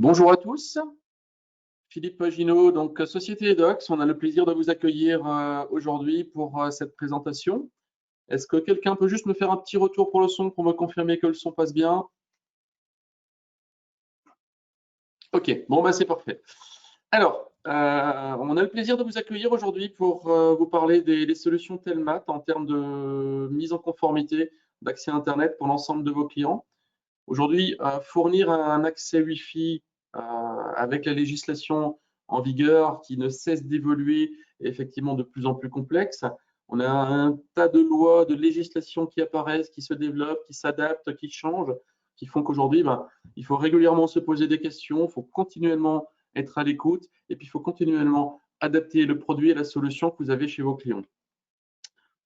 Bonjour à tous, Philippe Pagineau, donc Société Edox. On a le plaisir de vous accueillir aujourd'hui pour cette présentation. Est-ce que quelqu'un peut juste me faire un petit retour pour le son pour me confirmer que le son passe bien? Ok, bon bah c'est parfait. Alors, on a le plaisir de vous accueillir aujourd'hui pour vous parler des solutions Telmat en termes de mise en conformité d'accès Internet pour l'ensemble de vos clients. Aujourd'hui, fournir un accès Wi-Fi avec la législation en vigueur qui ne cesse d'évoluer et effectivement de plus en plus complexe. On a un tas de lois, de législations qui apparaissent, qui se développent, qui s'adaptent, qui changent, qui font qu'aujourd'hui, il faut régulièrement se poser des questions, il faut continuellement être à l'écoute et puis il faut continuellement adapter le produit et la solution que vous avez chez vos clients.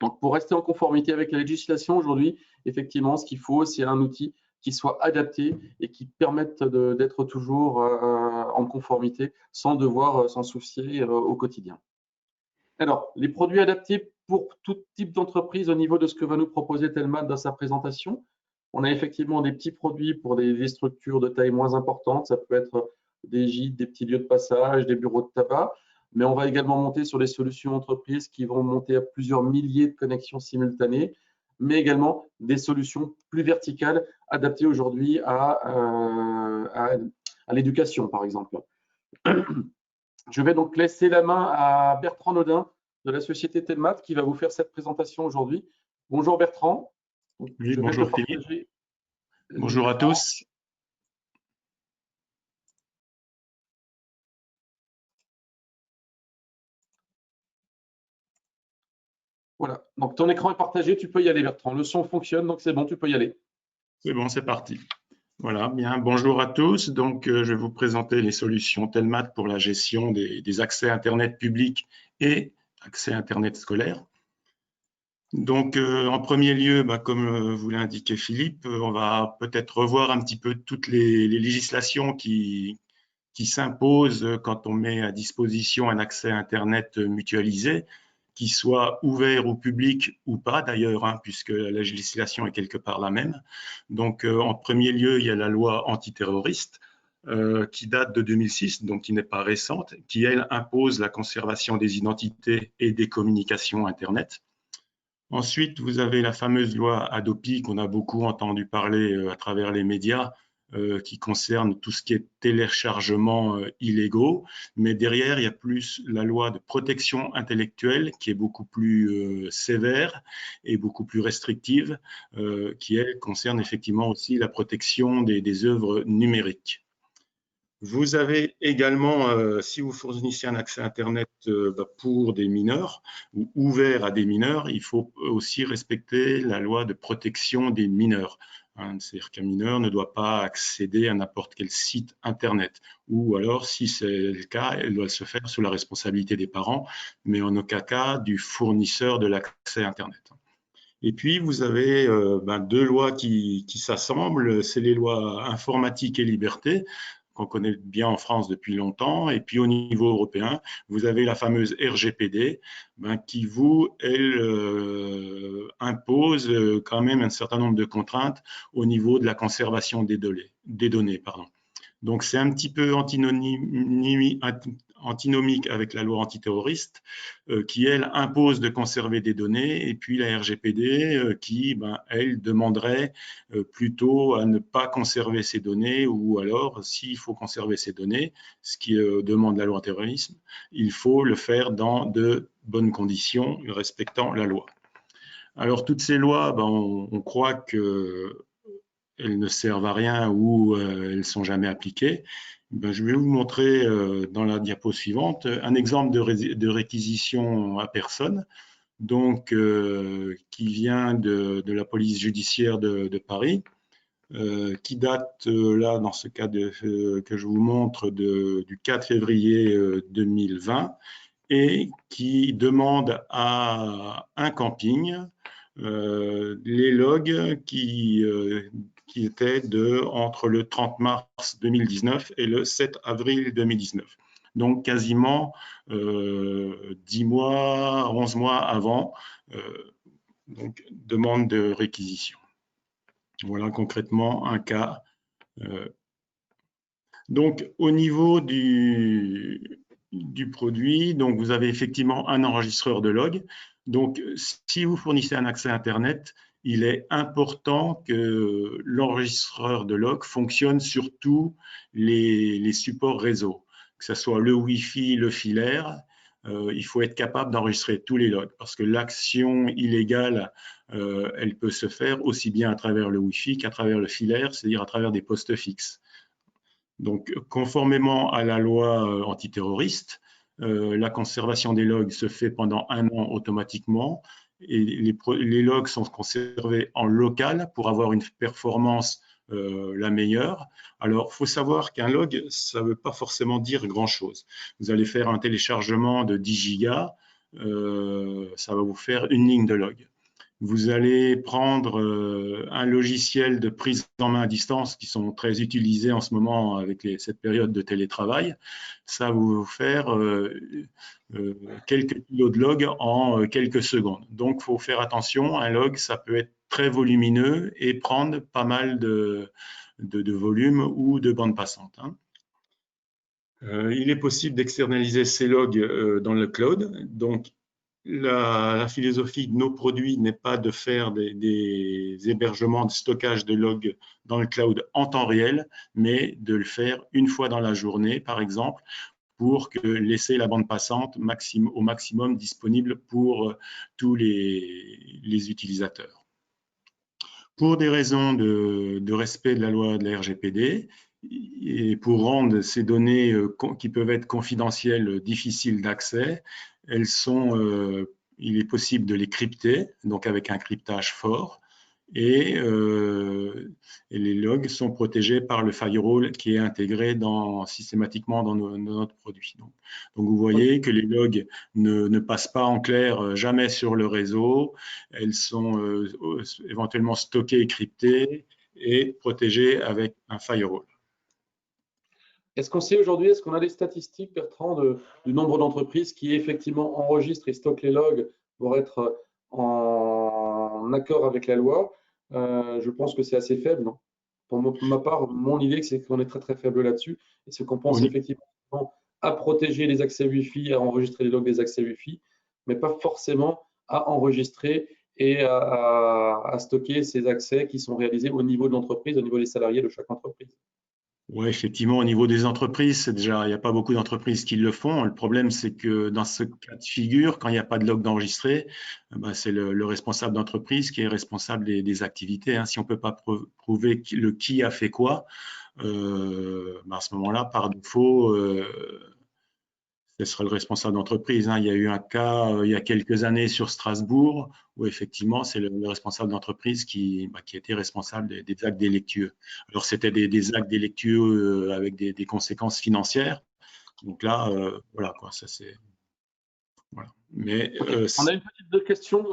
Donc, pour rester en conformité avec la législation aujourd'hui, effectivement, ce qu'il faut, c'est un outil qui soit adapté et qui permette d'être toujours en conformité sans devoir s'en soucier au quotidien. Alors, les produits adaptés pour tout type d'entreprise au niveau de ce que va nous proposer Telmat dans sa présentation. On a effectivement des petits produits pour des structures de taille moins importante. Ça peut être des gîtes, des petits lieux de passage, des bureaux de tabac. Mais on va également monter sur des solutions entreprises qui vont monter à plusieurs milliers de connexions simultanées, mais également des solutions plus verticales adaptées aujourd'hui à l'éducation, par exemple. Je vais donc laisser la main à Bertrand Nodin de la société Telmat qui va vous faire cette présentation aujourd'hui. Bonjour Bertrand. Oui, bonjour Philippe. Bonjour à tous. Voilà, donc ton écran est partagé, tu peux y aller Bertrand. Le son fonctionne, donc c'est bon, tu peux y aller. C'est bon, c'est parti. Voilà, bien, bonjour à tous. Donc, je vais vous présenter les solutions Telmat pour la gestion des accès Internet publics et accès Internet scolaire. Donc, en premier lieu, comme vous l'indiquait Philippe, on va peut-être revoir un petit peu toutes les législations qui s'imposent quand on met à disposition un accès Internet mutualisé, qui soit ouvert au public ou pas d'ailleurs, puisque la législation est quelque part la même. Donc, en premier lieu, il y a la loi antiterroriste qui date de 2006, donc qui n'est pas récente, qui, elle, impose la conservation des identités et des communications Internet. Ensuite, vous avez la fameuse loi Hadopi qu'on a beaucoup entendu parler à travers les médias, qui concerne tout ce qui est téléchargement illégaux. Mais derrière, il y a plus la loi de protection intellectuelle qui est beaucoup plus sévère et beaucoup plus restrictive, qui, elle, concerne effectivement aussi la protection des œuvres numériques. Vous avez également, si vous fournissez un accès Internet pour des mineurs ou ouvert à des mineurs, il faut aussi respecter la loi de protection des mineurs. C'est-à-dire qu'un mineur ne doit pas accéder à n'importe quel site Internet. Ou alors, si c'est le cas, elle doit se faire sous la responsabilité des parents, mais en aucun cas du fournisseur de l'accès Internet. Et puis, vous avez deux lois qui s'assemblent, c'est les lois informatique et liberté, qu'on connaît bien en France depuis longtemps, et puis au niveau européen, vous avez la fameuse RGPD, qui vous, elle, impose quand même un certain nombre de contraintes au niveau de la conservation des données. Donc, c'est un petit peu antinomique avec la loi antiterroriste qui, elle, impose de conserver des données, et puis la RGPD qui, elle, demanderait plutôt à ne pas conserver ces données, ou alors, s'il faut conserver ces données, ce qui demande la loi antiterrorisme, il faut le faire dans de bonnes conditions, respectant la loi. Alors, toutes ces lois, on croit que elles ne servent à rien ou elles ne sont jamais appliquées. Je vais vous montrer dans la diapo suivante un exemple de réquisition à personne, donc qui vient de la police judiciaire de Paris, qui date là dans ce cas que je vous montre du 4 février 2020 et qui demande à un camping les logs qui étaient entre le 30 mars 2019 et le 7 avril 2019. Donc quasiment 10 mois, 11 mois avant, donc demande de réquisition. Voilà concrètement un cas. Donc, au niveau du produit, donc vous avez effectivement un enregistreur de log. Donc, si vous fournissez un accès Internet, il est important que l'enregistreur de log fonctionne sur tous les supports réseau, que ce soit le Wi-Fi, le filaire. Il faut être capable d'enregistrer tous les logs parce que l'action illégale, elle peut se faire aussi bien à travers le Wi-Fi qu'à travers le filaire, c'est-à-dire à travers des postes fixes. Donc, conformément à la loi antiterroriste, la conservation des logs se fait pendant 1 an automatiquement et les logs sont conservés en local pour avoir une performance la meilleure. Alors, il faut savoir qu'un log, ça ne veut pas forcément dire grand-chose. Vous allez faire un téléchargement de 10 gigas, ça va vous faire une ligne de log. Vous allez prendre un logiciel de prise en main à distance qui sont très utilisés en ce moment avec cette période de télétravail. Ça va vous faire quelques kilos de log en quelques secondes. Donc, il faut faire attention. Un log, ça peut être très volumineux et prendre pas mal de volume ou de bande passante. Il est possible d'externaliser ces logs dans le cloud. Donc, la philosophie de nos produits n'est pas de faire des hébergements de stockage de logs dans le cloud en temps réel, mais de le faire une fois dans la journée, par exemple, pour laisser la bande passante au maximum disponible pour tous les utilisateurs. Pour des raisons de respect de la loi de la RGPD, et pour rendre ces données qui peuvent être confidentielles difficiles d'accès, il est possible de les crypter, donc avec un cryptage fort, et les logs sont protégés par le firewall qui est intégré systématiquement dans notre produit. Donc, vous voyez que les logs ne passent pas en clair jamais sur le réseau, elles sont éventuellement stockées et cryptées et protégées avec un firewall. Est-ce qu'on sait aujourd'hui, est-ce qu'on a des statistiques, Bertrand, du nombre d'entreprises qui effectivement enregistrent et stockent les logs pour être en accord avec la loi? Je pense que c'est assez faible, non? Pour ma part, mon idée, c'est qu'on est très très faible là-dessus et c'est qu'on pense effectivement à protéger les accès Wi-Fi, à enregistrer les logs des accès Wi-Fi, mais pas forcément à enregistrer et à stocker ces accès qui sont réalisés au niveau de l'entreprise, au niveau des salariés de chaque entreprise. Oui, effectivement, au niveau des entreprises, il n'y a pas beaucoup d'entreprises qui le font. Le problème, c'est que dans ce cas de figure, quand il n'y a pas de log d'enregistré, c'est le responsable d'entreprise qui est responsable des activités. Si on ne peut pas prouver le qui a fait quoi, à ce moment-là, par défaut, ce sera le responsable d'entreprise. Il y a eu un cas il y a quelques années sur Strasbourg où effectivement c'est le responsable d'entreprise qui était responsable des actes délictueux. Alors c'était des actes délictueux avec des conséquences financières. Donc là, voilà quoi, ça c'est. Voilà. Mais on a une petite question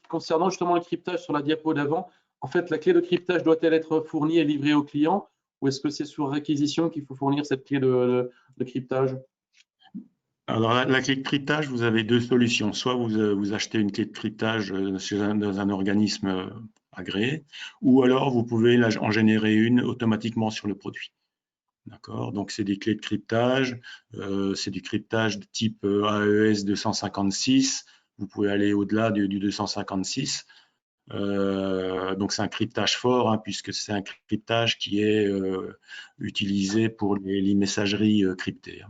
concernant justement le cryptage sur la diapo d'avant. En fait, la clé de cryptage doit-elle être fournie et livrée au client ou est-ce que c'est sur réquisition qu'il faut fournir cette clé de cryptage? Alors, la clé de cryptage, vous avez deux solutions. Soit vous achetez une clé de cryptage dans un organisme agréé, ou alors vous pouvez en générer une automatiquement sur le produit. D'accord? Donc, c'est des clés de cryptage. C'est du cryptage de type AES 256. Vous pouvez aller au-delà du 256. Donc, c'est un cryptage fort, puisque c'est un cryptage qui est utilisé pour les messageries cryptées.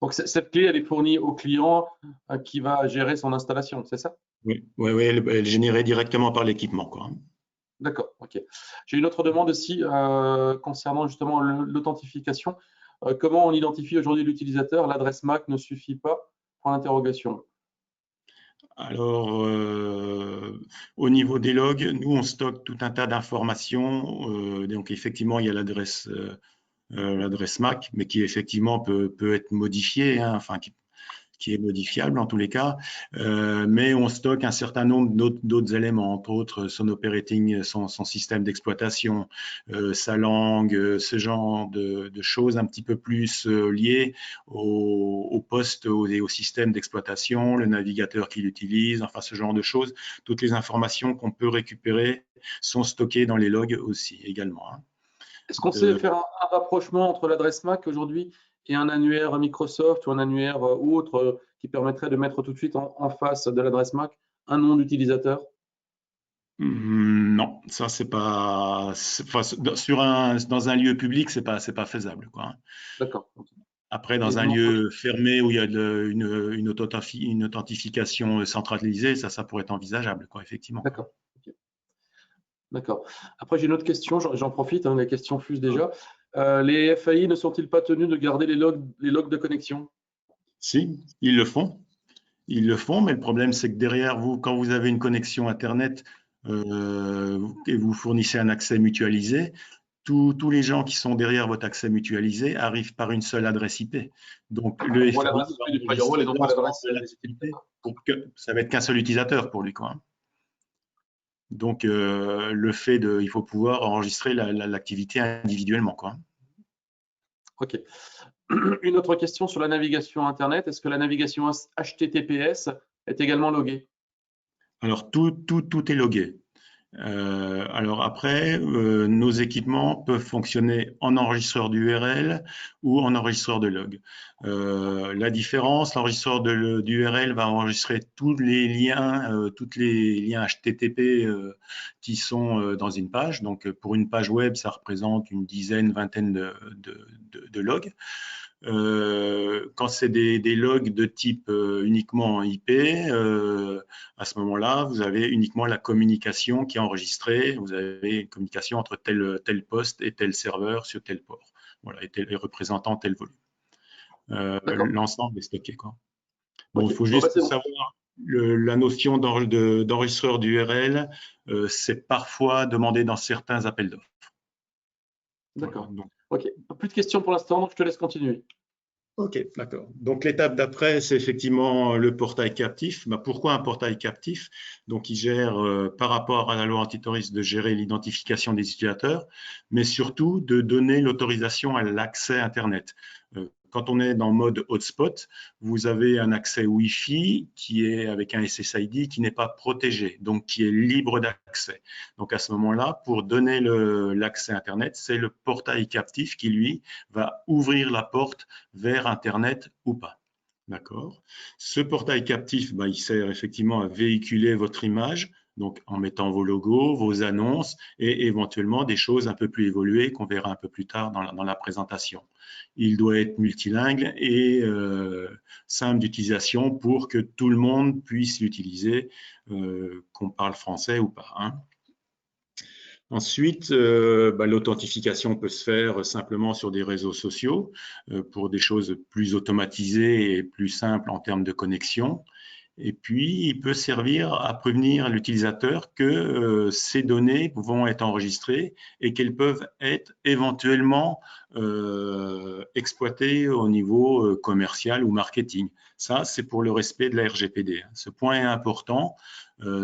Donc, cette clé, elle est fournie au client qui va gérer son installation, c'est ça? Oui, elle est générée directement par l'équipement, quoi. D'accord, ok. J'ai une autre demande aussi concernant justement l'authentification. Comment on identifie aujourd'hui l'utilisateur? L'adresse MAC ne suffit pas? Point d'interrogation. Alors, au niveau des logs, nous, on stocke tout un tas d'informations. Donc, effectivement, il y a l'adresse MAC, mais qui effectivement peut être modifiée, enfin, qui est modifiable en tous les cas, mais on stocke un certain nombre d'autres éléments, entre autres son operating, son système d'exploitation, sa langue, ce genre de choses un petit peu plus liées au poste et au système d'exploitation, le navigateur qu'il utilise, enfin ce genre de choses. Toutes les informations qu'on peut récupérer sont stockées dans les logs aussi également. Est-ce qu'on sait faire un rapprochement entre l'adresse MAC aujourd'hui et un annuaire Microsoft ou un annuaire ou autre qui permettrait de mettre tout de suite en face de l'adresse MAC un nom d'utilisateur? Non, ça c'est pas, enfin, dans un lieu public, c'est pas faisable, quoi, hein. D'accord. Après, Et dans un dans- lieu fermé où il y a une authentification centralisée, ça pourrait être envisageable, quoi, effectivement. D'accord. Ok. D'accord. Après, j'ai une autre question, j'en profite, hein, les questions fusent déjà. Les FAI ne sont-ils pas tenus de garder les logs de connexion? Si, ils le font. Ils le font, mais le problème, c'est que derrière vous, quand vous avez une connexion Internet et vous fournissez un accès mutualisé, tous les gens qui sont derrière votre accès mutualisé arrivent par une seule adresse IP. Donc, le On voit FAI l'adresse va IP du firewall enregistrer et non pas l'ensemble l'adresse de des l'activité utilisateurs. pour que ça va être qu'un seul utilisateur pour lui, quoi, hein. Donc, le fait il faut pouvoir enregistrer l'activité individuellement, quoi. Ok. Une autre question sur la navigation Internet. Est-ce que la navigation HTTPS est également loguée? Alors, tout est logué. Alors après, nos équipements peuvent fonctionner en enregistreur d'URL ou en enregistreur de log. La différence, l'enregistreur d'URL va enregistrer tous les liens HTTP qui sont dans une page. Donc pour une page web, ça représente une dizaine, vingtaine de logs. Quand c'est des logs de type uniquement IP, à ce moment-là, vous avez uniquement la communication qui est enregistrée. Vous avez une communication entre tel poste et tel serveur sur tel port. Voilà, et représentant tel volume. L'ensemble est stocké, quoi. Bon, il faut juste savoir la notion d'enregistreur d'URL, c'est parfois demandé dans certains appels d'offres. D'accord. Voilà, Ok. Plus de questions pour l'instant, donc je te laisse continuer. Ok, d'accord. Donc l'étape d'après, c'est effectivement le portail captif. Pourquoi un portail captif? Donc il gère, par rapport à la loi antiterroriste, de gérer l'identification des utilisateurs, mais surtout de donner l'autorisation à l'accès Internet. Quand on est dans le mode hotspot, vous avez un accès Wi-Fi qui est avec un SSID qui n'est pas protégé, donc qui est libre d'accès. Donc à ce moment-là, pour donner l'accès Internet, c'est le portail captif qui, lui, va ouvrir la porte vers Internet ou pas. D'accord. Ce portail captif, il sert effectivement à véhiculer votre image, donc en mettant vos logos, vos annonces et éventuellement des choses un peu plus évoluées qu'on verra un peu plus tard dans la présentation. Il doit être multilingue et simple d'utilisation pour que tout le monde puisse l'utiliser, qu'on parle français ou pas, hein. Ensuite, l'authentification peut se faire simplement sur des réseaux sociaux pour des choses plus automatisées et plus simples en termes de connexion. Et puis, il peut servir à prévenir l'utilisateur que ces données vont être enregistrées et qu'elles peuvent être éventuellement exploitées au niveau commercial ou marketing. Ça, c'est pour le respect de la RGPD. Ce point est important.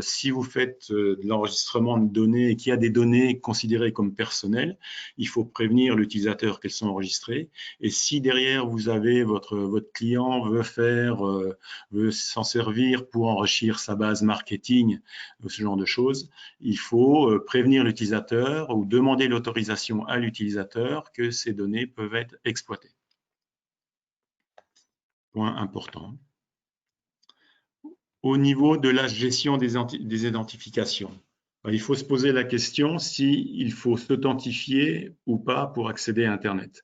Si vous faites de l'enregistrement de données et qu'il y a des données considérées comme personnelles, il faut prévenir l'utilisateur qu'elles sont enregistrées. Et si derrière, vous avez votre client veut s'en servir pour enrichir sa base marketing, ce genre de choses, il faut prévenir l'utilisateur ou demander l'autorisation à l'utilisateur que ces données peuvent être exploitées. Point important. Au niveau de la gestion des identifications, il faut se poser la question s'il faut s'authentifier ou pas pour accéder à Internet.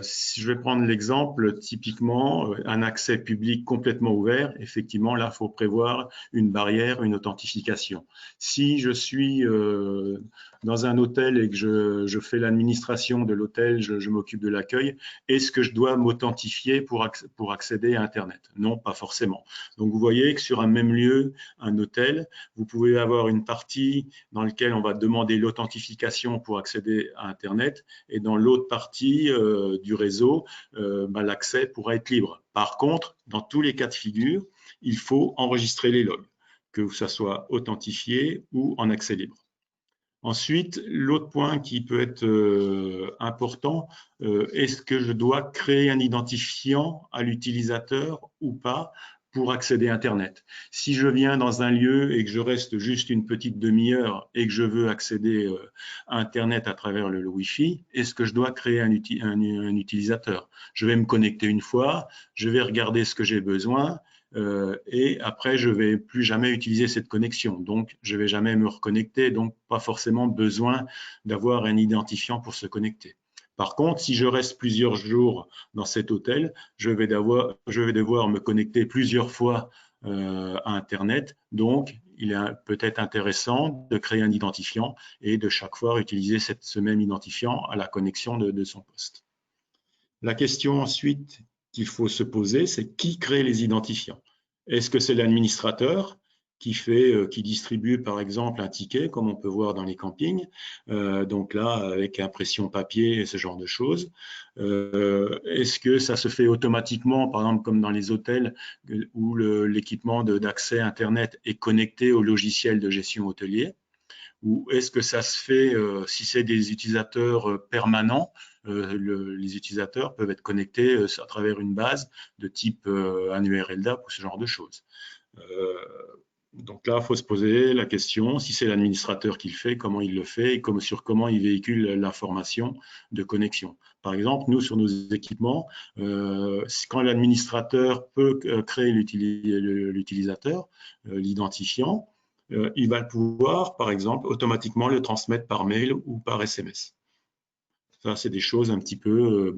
Si je vais prendre l'exemple, typiquement, un accès public complètement ouvert, effectivement, là, il faut prévoir une barrière, une authentification. Si je suis dans un hôtel et que je fais l'administration de l'hôtel, je m'occupe de l'accueil, est-ce que je dois m'authentifier pour accéder à Internet? Non, pas forcément. Donc, vous voyez que sur un même lieu, un hôtel, vous pouvez avoir une partie dans laquelle on va demander l'authentification pour accéder à Internet et dans l'autre partie du réseau, l'accès pourra être libre. Par contre, dans tous les cas de figure, il faut enregistrer les logs, que ça soit authentifié ou en accès libre. Ensuite, l'autre point qui peut être important, est-ce que je dois créer un identifiant à l'utilisateur ou pas pour accéder à Internet. Si je viens dans un lieu et que je reste juste une petite demi-heure et que je veux accéder à Internet à travers le Wi-Fi, est-ce que je dois créer un utilisateur? Je vais me connecter une fois, je vais regarder ce que j'ai besoin et après, je ne vais plus jamais utiliser cette connexion. Donc, je ne vais jamais me reconnecter, donc pas forcément besoin d'avoir un identifiant pour se connecter. Par contre, si je reste plusieurs jours dans cet hôtel, je vais devoir me connecter plusieurs fois à Internet. Donc, il est peut-être intéressant de créer un identifiant et de chaque fois utiliser ce même identifiant à la connexion de son poste. La question ensuite qu'il faut se poser, c'est qui crée les identifiants? Est-ce que c'est l'administrateur qui distribue par exemple un ticket, comme on peut voir dans les campings, donc là avec impression papier et ce genre de choses. Est-ce que ça se fait automatiquement, par exemple comme dans les hôtels où l'équipement d'accès Internet est connecté au logiciel de gestion hôtelier? Ou est-ce que ça se fait, si c'est des utilisateurs permanents, les utilisateurs peuvent être connectés à travers une base de type un URL DAP ou ce genre de choses. Donc là, il faut se poser la question, si c'est l'administrateur qui le fait, comment il le fait et sur comment il véhicule l'information de connexion. Par exemple, nous, sur nos équipements, quand l'administrateur peut créer l'utilisateur, l'identifiant, il va pouvoir, par exemple, automatiquement le transmettre par mail ou par SMS. Ça, c'est des choses un petit peu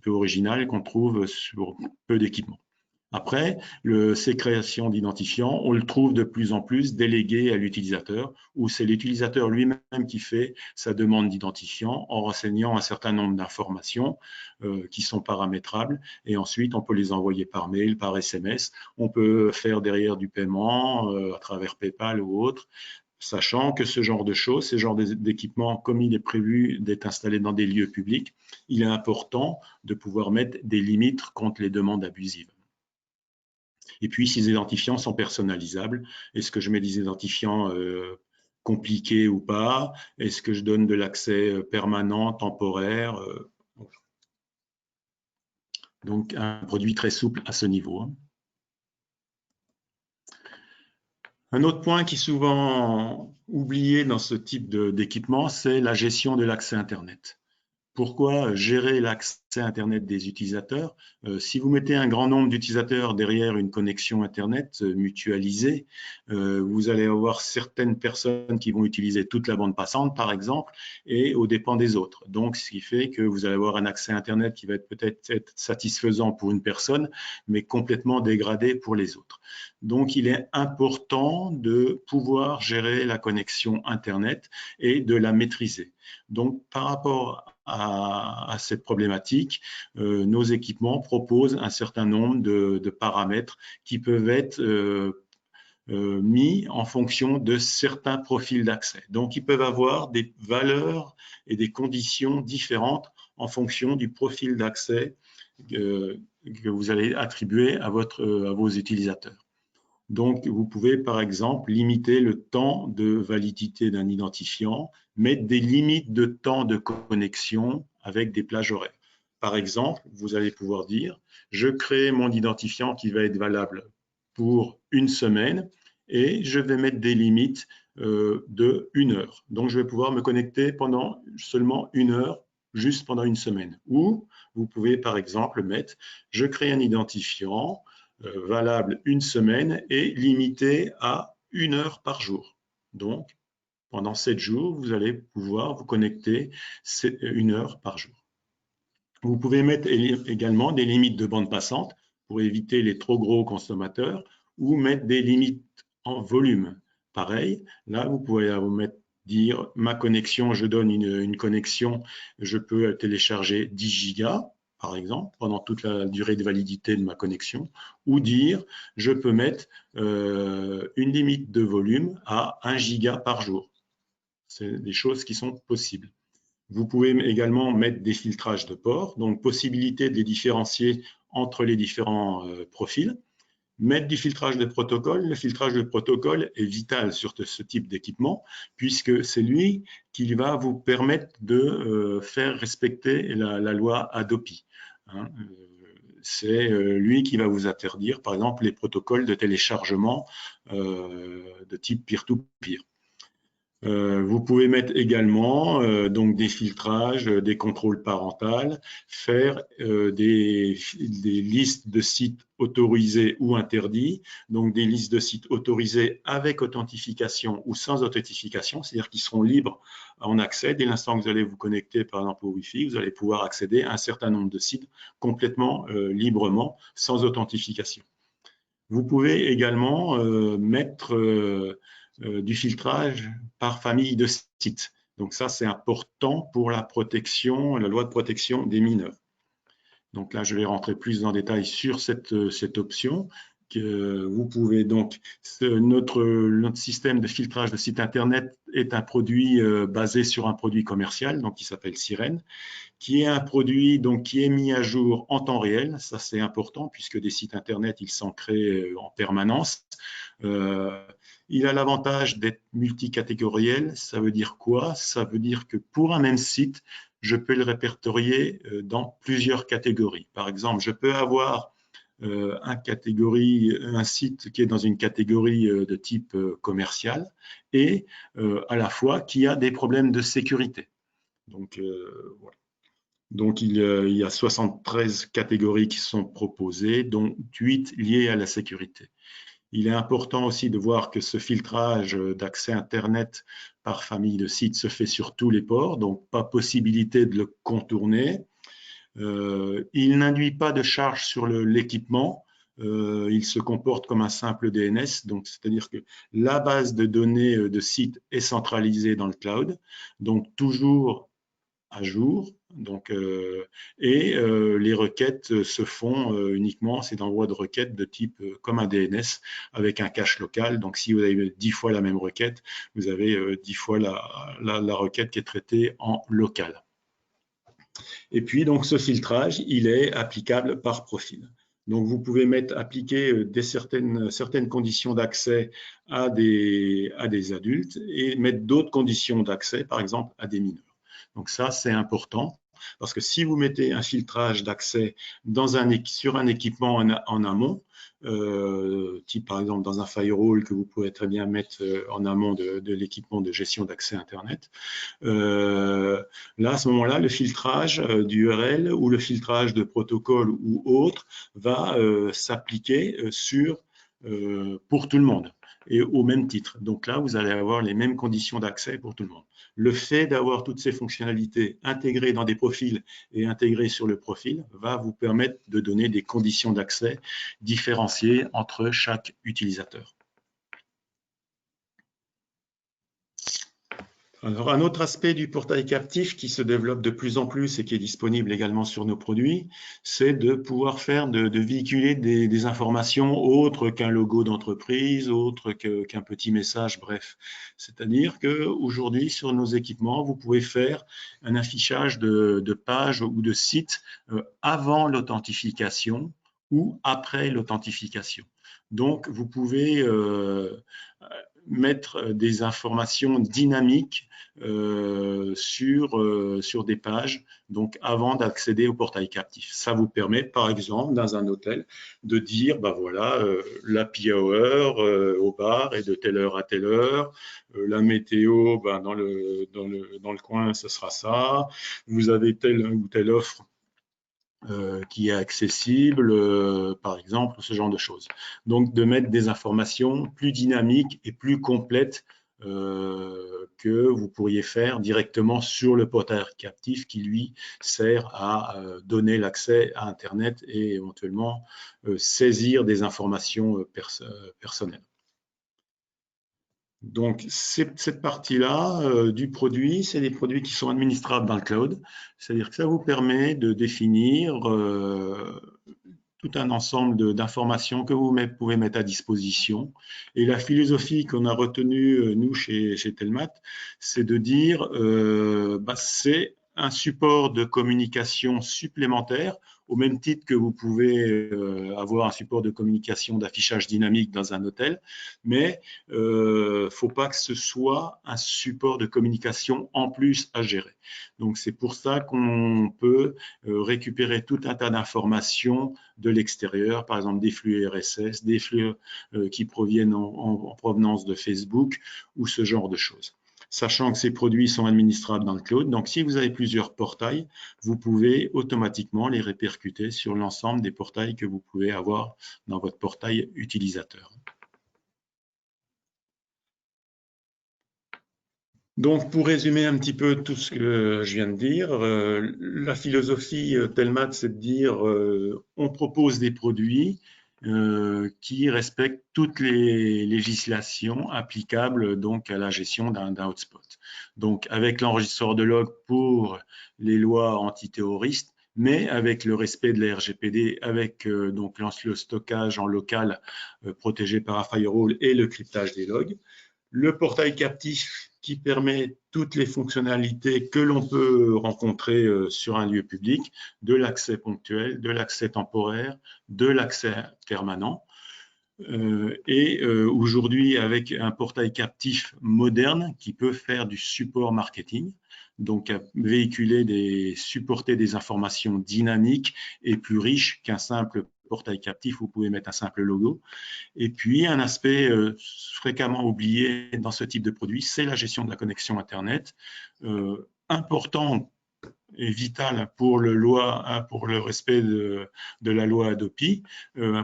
originales qu'on trouve sur peu d'équipements. Après, ces créations d'identifiants, on le trouve de plus en plus déléguées à l'utilisateur, où c'est l'utilisateur lui-même qui fait sa demande d'identifiant en renseignant un certain nombre d'informations qui sont paramétrables, et ensuite on peut les envoyer par mail, par SMS. On peut faire derrière du paiement à travers PayPal ou autre, sachant que ce genre de choses, ce genre d'équipement, comme il est prévu d'être installé dans des lieux publics, il est important de pouvoir mettre des limites contre les demandes abusives. Et puis, ces identifiants sont personnalisables. Est-ce que je mets des identifiants compliqués ou pas? Est-ce que je donne de l'accès permanent, temporaire? Donc, un produit très souple à ce niveau. Un autre point qui est souvent oublié dans ce type d'équipement, c'est la gestion de l'accès Internet. Pourquoi gérer l'accès Internet des utilisateurs? Si vous mettez un grand nombre d'utilisateurs derrière une connexion Internet mutualisée, vous allez avoir certaines personnes qui vont utiliser toute la bande passante, par exemple, et aux dépens des autres. Donc, ce qui fait que vous allez avoir un accès Internet qui va peut-être être satisfaisant pour une personne, mais complètement dégradé pour les autres. Donc, il est important de pouvoir gérer la connexion Internet et de la maîtriser. Donc, par rapport à cette problématique, nos équipements proposent un certain nombre de paramètres qui peuvent être mis en fonction de certains profils d'accès. Donc, ils peuvent avoir des valeurs et des conditions différentes en fonction du profil d'accès que vous allez attribuer à vos utilisateurs. Donc, vous pouvez, par exemple, limiter le temps de validité d'un identifiant, mettre des limites de temps de connexion avec des plages horaires. Par exemple, vous allez pouvoir dire, je crée mon identifiant qui va être valable pour une semaine et je vais mettre des limites de 1 heure. Donc, je vais pouvoir me connecter pendant seulement 1 heure, juste pendant une semaine. Ou vous pouvez, par exemple, mettre, je crée un identifiant valable une semaine et limité à 1 heure par jour. Donc, pendant 7 jours, vous allez pouvoir vous connecter 1 heure par jour. Vous pouvez mettre également des limites de bande passante pour éviter les trop gros consommateurs ou mettre des limites en volume. Pareil, là, vous pouvez dire ma connexion, je donne une connexion, je peux télécharger 10 gigas par exemple, pendant toute la durée de validité de ma connexion, ou dire, je peux mettre une limite de volume à 1 giga par jour. C'est des choses qui sont possibles. Vous pouvez également mettre des filtrages de ports, donc possibilité de les différencier entre les différents profils. Mettre du filtrage de protocole. Le filtrage de protocole est vital sur ce type d'équipement puisque c'est lui qui va vous permettre de faire respecter la loi Hadopi. c'est lui qui va vous interdire, par exemple, les protocoles de téléchargement de type peer-to-peer. Vous pouvez mettre également donc des filtrages, des contrôles parentaux, faire des listes de sites autorisés ou interdits, donc des listes de sites autorisés avec authentification ou sans authentification, c'est-à-dire qu'ils seront libres en accès. Dès l'instant que vous allez vous connecter par exemple au Wi-Fi, vous allez pouvoir accéder à un certain nombre de sites complètement librement, sans authentification. Vous pouvez également mettre du filtrage par famille de sites. Donc ça, c'est important pour la protection, la loi de protection des mineurs. Donc là, je vais rentrer plus en détail sur cette option. Que vous pouvez donc, notre système de filtrage de site Internet est un produit basé sur un produit commercial, donc qui s'appelle Sirène, qui est un produit donc, qui est mis à jour en temps réel. Ça, c'est important puisque des sites Internet, ils s'en créent en permanence. Il a l'avantage d'être multicatégoriel. Ça veut dire quoi? Ça veut dire que pour un même site, je peux le répertorier dans plusieurs catégories. Par exemple, je peux avoir un site qui est dans une catégorie de type commercial et à la fois qui a des problèmes de sécurité. Donc, voilà. Donc, il y a 73 catégories qui sont proposées, dont 8 liées à la sécurité. Il est important aussi de voir que ce filtrage d'accès Internet par famille de sites se fait sur tous les ports, donc pas possibilité de le contourner. Il n'induit pas de charge sur l'équipement. Il se comporte comme un simple DNS, donc c'est-à-dire que la base de données de site est centralisée dans le cloud, donc toujours à jour. Donc, les requêtes se font uniquement, c'est d'envoi de requêtes de type comme un DNS avec un cache local. Donc, si vous avez 10 fois la même requête, vous avez 10 fois la requête qui est traitée en local. Et puis, donc, ce filtrage, il est applicable par profil. Donc, vous pouvez appliquer certaines conditions d'accès à des adultes et mettre d'autres conditions d'accès, par exemple, à des mineurs. Donc ça, c'est important parce que si vous mettez un filtrage d'accès sur un équipement en amont, type par exemple dans un firewall que vous pouvez très bien mettre en amont de l'équipement de gestion d'accès Internet, là, à ce moment-là, le filtrage d'URL ou le filtrage de protocole ou autre va s'appliquer pour tout le monde et au même titre. Donc là, vous allez avoir les mêmes conditions d'accès pour tout le monde. Le fait d'avoir toutes ces fonctionnalités intégrées dans des profils et intégrées sur le profil va vous permettre de donner des conditions d'accès différenciées entre chaque utilisateur. Alors, un autre aspect du portail captif qui se développe de plus en plus et qui est disponible également sur nos produits, c'est de pouvoir de véhiculer des informations autres qu'un logo d'entreprise, autres qu'un petit message, bref. C'est-à-dire qu'aujourd'hui, sur nos équipements, vous pouvez faire un affichage de pages ou de sites avant l'authentification ou après l'authentification. Donc, vous pouvez mettre des informations dynamiques sur des pages, donc avant d'accéder au portail captif. Ça vous permet, par exemple, dans un hôtel, de dire, ben voilà, l'happy hour au bar est de telle heure à telle heure, la météo, ben dans le coin, ce sera ça, vous avez telle ou telle offre qui est accessible, par exemple, ce genre de choses. Donc, de mettre des informations plus dynamiques et plus complètes que vous pourriez faire directement sur le portail captif qui, lui, sert à donner l'accès à Internet et éventuellement saisir des informations personnelles. Donc, cette partie-là du produit, c'est des produits qui sont administrables dans le cloud. C'est-à-dire que ça vous permet de définir tout un ensemble d'informations que vous pouvez mettre à disposition. Et la philosophie qu'on a retenue, nous, chez Telmat, c'est de dire c'est un support de communication supplémentaire, au même titre que vous pouvez avoir un support de communication d'affichage dynamique dans un hôtel, mais il ne faut pas que ce soit un support de communication en plus à gérer. Donc, c'est pour ça qu'on peut récupérer tout un tas d'informations de l'extérieur, par exemple des flux RSS, des flux qui proviennent en provenance de Facebook ou ce genre de choses. Sachant que ces produits sont administrables dans le cloud. Donc, si vous avez plusieurs portails, vous pouvez automatiquement les répercuter sur l'ensemble des portails que vous pouvez avoir dans votre portail utilisateur. Donc, pour résumer un petit peu tout ce que je viens de dire, la philosophie Telmat, c'est de dire on propose des produits qui respectent toutes les législations applicables donc à la gestion d'un hotspot. Donc, avec l'enregistreur de log pour les lois antiterroristes, mais avec le respect de la RGPD, avec donc le stockage en local protégé par un firewall et le cryptage des logs. Le portail captif qui permet toutes les fonctionnalités que l'on peut rencontrer sur un lieu public, de l'accès ponctuel, de l'accès temporaire, de l'accès permanent. Aujourd'hui, avec un portail captif moderne qui peut faire du support marketing, donc supporter des informations dynamiques et plus riches qu'un simple portail captif où vous pouvez mettre un simple logo. Et puis, un aspect fréquemment oublié dans ce type de produit, c'est la gestion de la connexion Internet, important et vital pour le respect de la loi Adopi,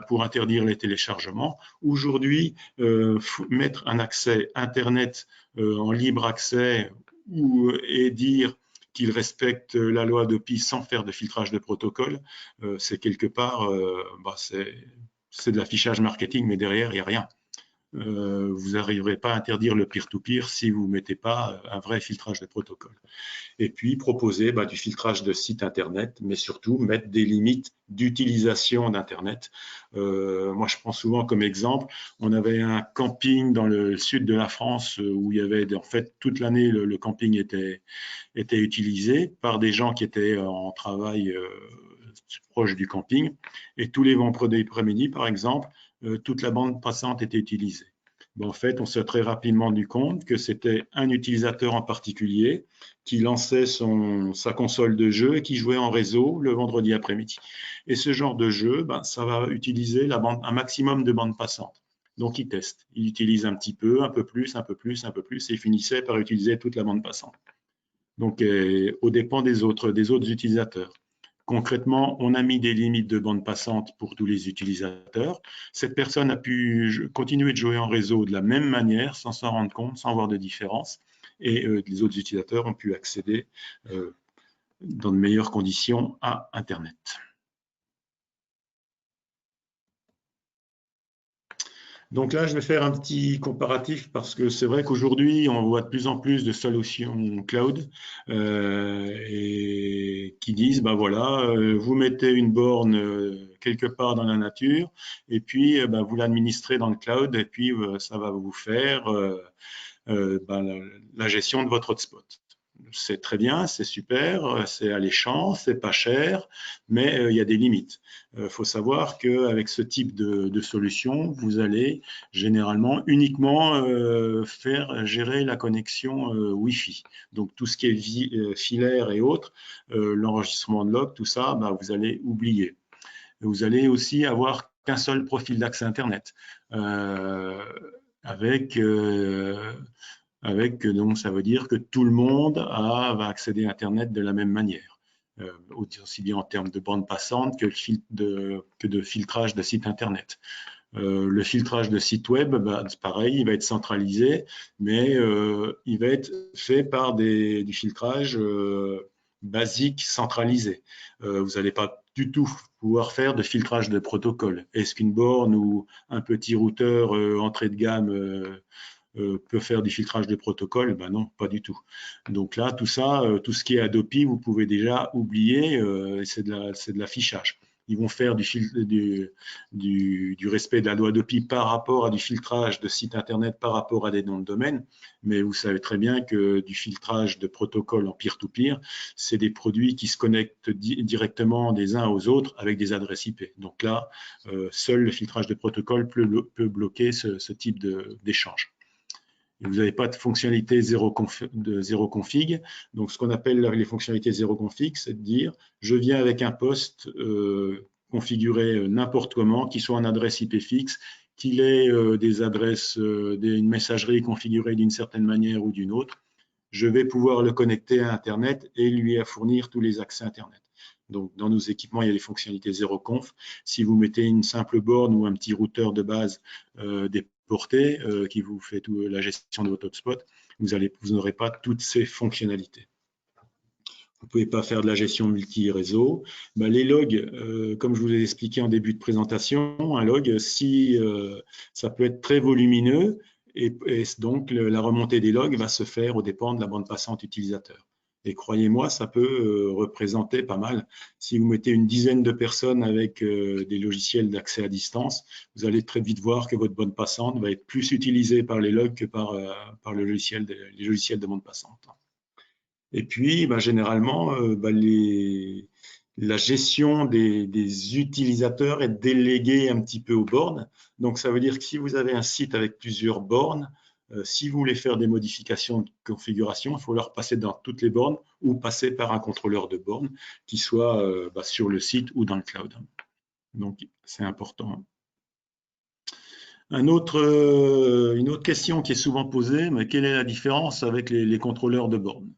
pour interdire les téléchargements. Aujourd'hui, mettre un accès Internet en libre accès et dire qu'il respecte la loi Adopi sans faire de filtrage de protocole, c'est quelque part, c'est de l'affichage marketing, mais derrière, il n'y a rien. Vous n'arriverez pas à interdire le peer-to-peer si vous ne mettez pas un vrai filtrage de protocole. Et puis, proposer du filtrage de sites Internet, mais surtout mettre des limites d'utilisation d'Internet. Moi, je prends souvent comme exemple, on avait un camping dans le sud de la France où il y avait, en fait, toute l'année, le camping était utilisé par des gens qui étaient en travail proche du camping. Et tous les vendredis après-midi, par exemple, toute la bande passante était utilisée. En fait, on s'est très rapidement rendu compte que c'était un utilisateur en particulier qui lançait sa console de jeu et qui jouait en réseau le vendredi après-midi. Et ce genre de jeu, ça va utiliser un maximum de bandes passantes. Donc, il teste. Il utilise un petit peu, un peu plus, un peu plus, un peu plus, et il finissait par utiliser toute la bande passante. Donc, aux dépens des autres utilisateurs. Concrètement, on a mis des limites de bande passante pour tous les utilisateurs. Cette personne a pu continuer de jouer en réseau de la même manière, sans s'en rendre compte, sans voir de différence. Et les autres utilisateurs ont pu accéder dans de meilleures conditions à Internet. Donc là, je vais faire un petit comparatif parce que c'est vrai qu'aujourd'hui, on voit de plus en plus de solutions cloud et qui disent, voilà, vous mettez une borne quelque part dans la nature et puis vous l'administrez dans le cloud et puis ça va vous faire la gestion de votre hotspot. C'est très bien, c'est super, c'est alléchant, c'est pas cher, mais il y a des limites. Il faut savoir qu'avec ce type de solution, vous allez généralement uniquement faire gérer la connexion Wi-Fi. Donc tout ce qui est filaire et autres, l'enregistrement de log, tout ça, vous allez oublier. Vous allez aussi avoir qu'un seul profil d'accès Internet donc ça veut dire que tout le monde va accéder à Internet de la même manière, aussi bien en termes de bande passante que de filtrage de site Internet. Le filtrage de site web, c'est pareil, il va être centralisé, mais il va être fait par du filtrage basique centralisé. Vous n'allez pas du tout pouvoir faire de filtrage de protocole. Est-ce qu'une borne ou un petit routeur entrée de gamme peut faire du filtrage de protocole? Non, pas du tout. Donc là, tout ça, tout ce qui est Adopi, vous pouvez déjà oublier, c'est de l'affichage. ils vont faire du respect de la loi d'OPI par rapport à du filtrage de sites Internet par rapport à des noms de domaine. Mais vous savez très bien que du filtrage de protocoles en peer-to-peer, c'est des produits qui se connectent directement des uns aux autres avec des adresses IP. Donc là, seul le filtrage de protocole peut bloquer ce type d'échange. Vous n'avez pas de fonctionnalité zéro config. Donc, ce qu'on appelle les fonctionnalités zéro config, c'est de dire, je viens avec un poste configuré n'importe comment, qui soit en adresse IP fixe, qu'il ait des adresses, une messagerie configurée d'une certaine manière ou d'une autre. Je vais pouvoir le connecter à Internet et lui fournir tous les accès Internet. Donc, dans nos équipements, il y a les fonctionnalités zéro conf. Si vous mettez une simple borne ou un petit routeur de base déporté qui vous fait la gestion de votre hotspot, vous n'aurez pas toutes ces fonctionnalités. Vous ne pouvez pas faire de la gestion multi-réseau. Les logs, comme je vous l'ai expliqué en début de présentation, un log, ça peut être très volumineux et donc la remontée des logs va se faire aux dépens de la bande passante utilisateur. Et croyez-moi, ça peut représenter pas mal. Si vous mettez une dizaine de personnes avec des logiciels d'accès à distance, vous allez très vite voir que votre bande passante va être plus utilisée par les logs que par les logiciels de bande passante. Et puis, généralement, la gestion des utilisateurs est déléguée un petit peu aux bornes. Donc, ça veut dire que si vous avez un site avec plusieurs bornes, si vous voulez faire des modifications de configuration, il faut leur passer dans toutes les bornes ou passer par un contrôleur de bornes qui soit sur le site ou dans le cloud. Donc, c'est important. Une autre question qui est souvent posée, mais quelle est la différence avec les contrôleurs de bornes?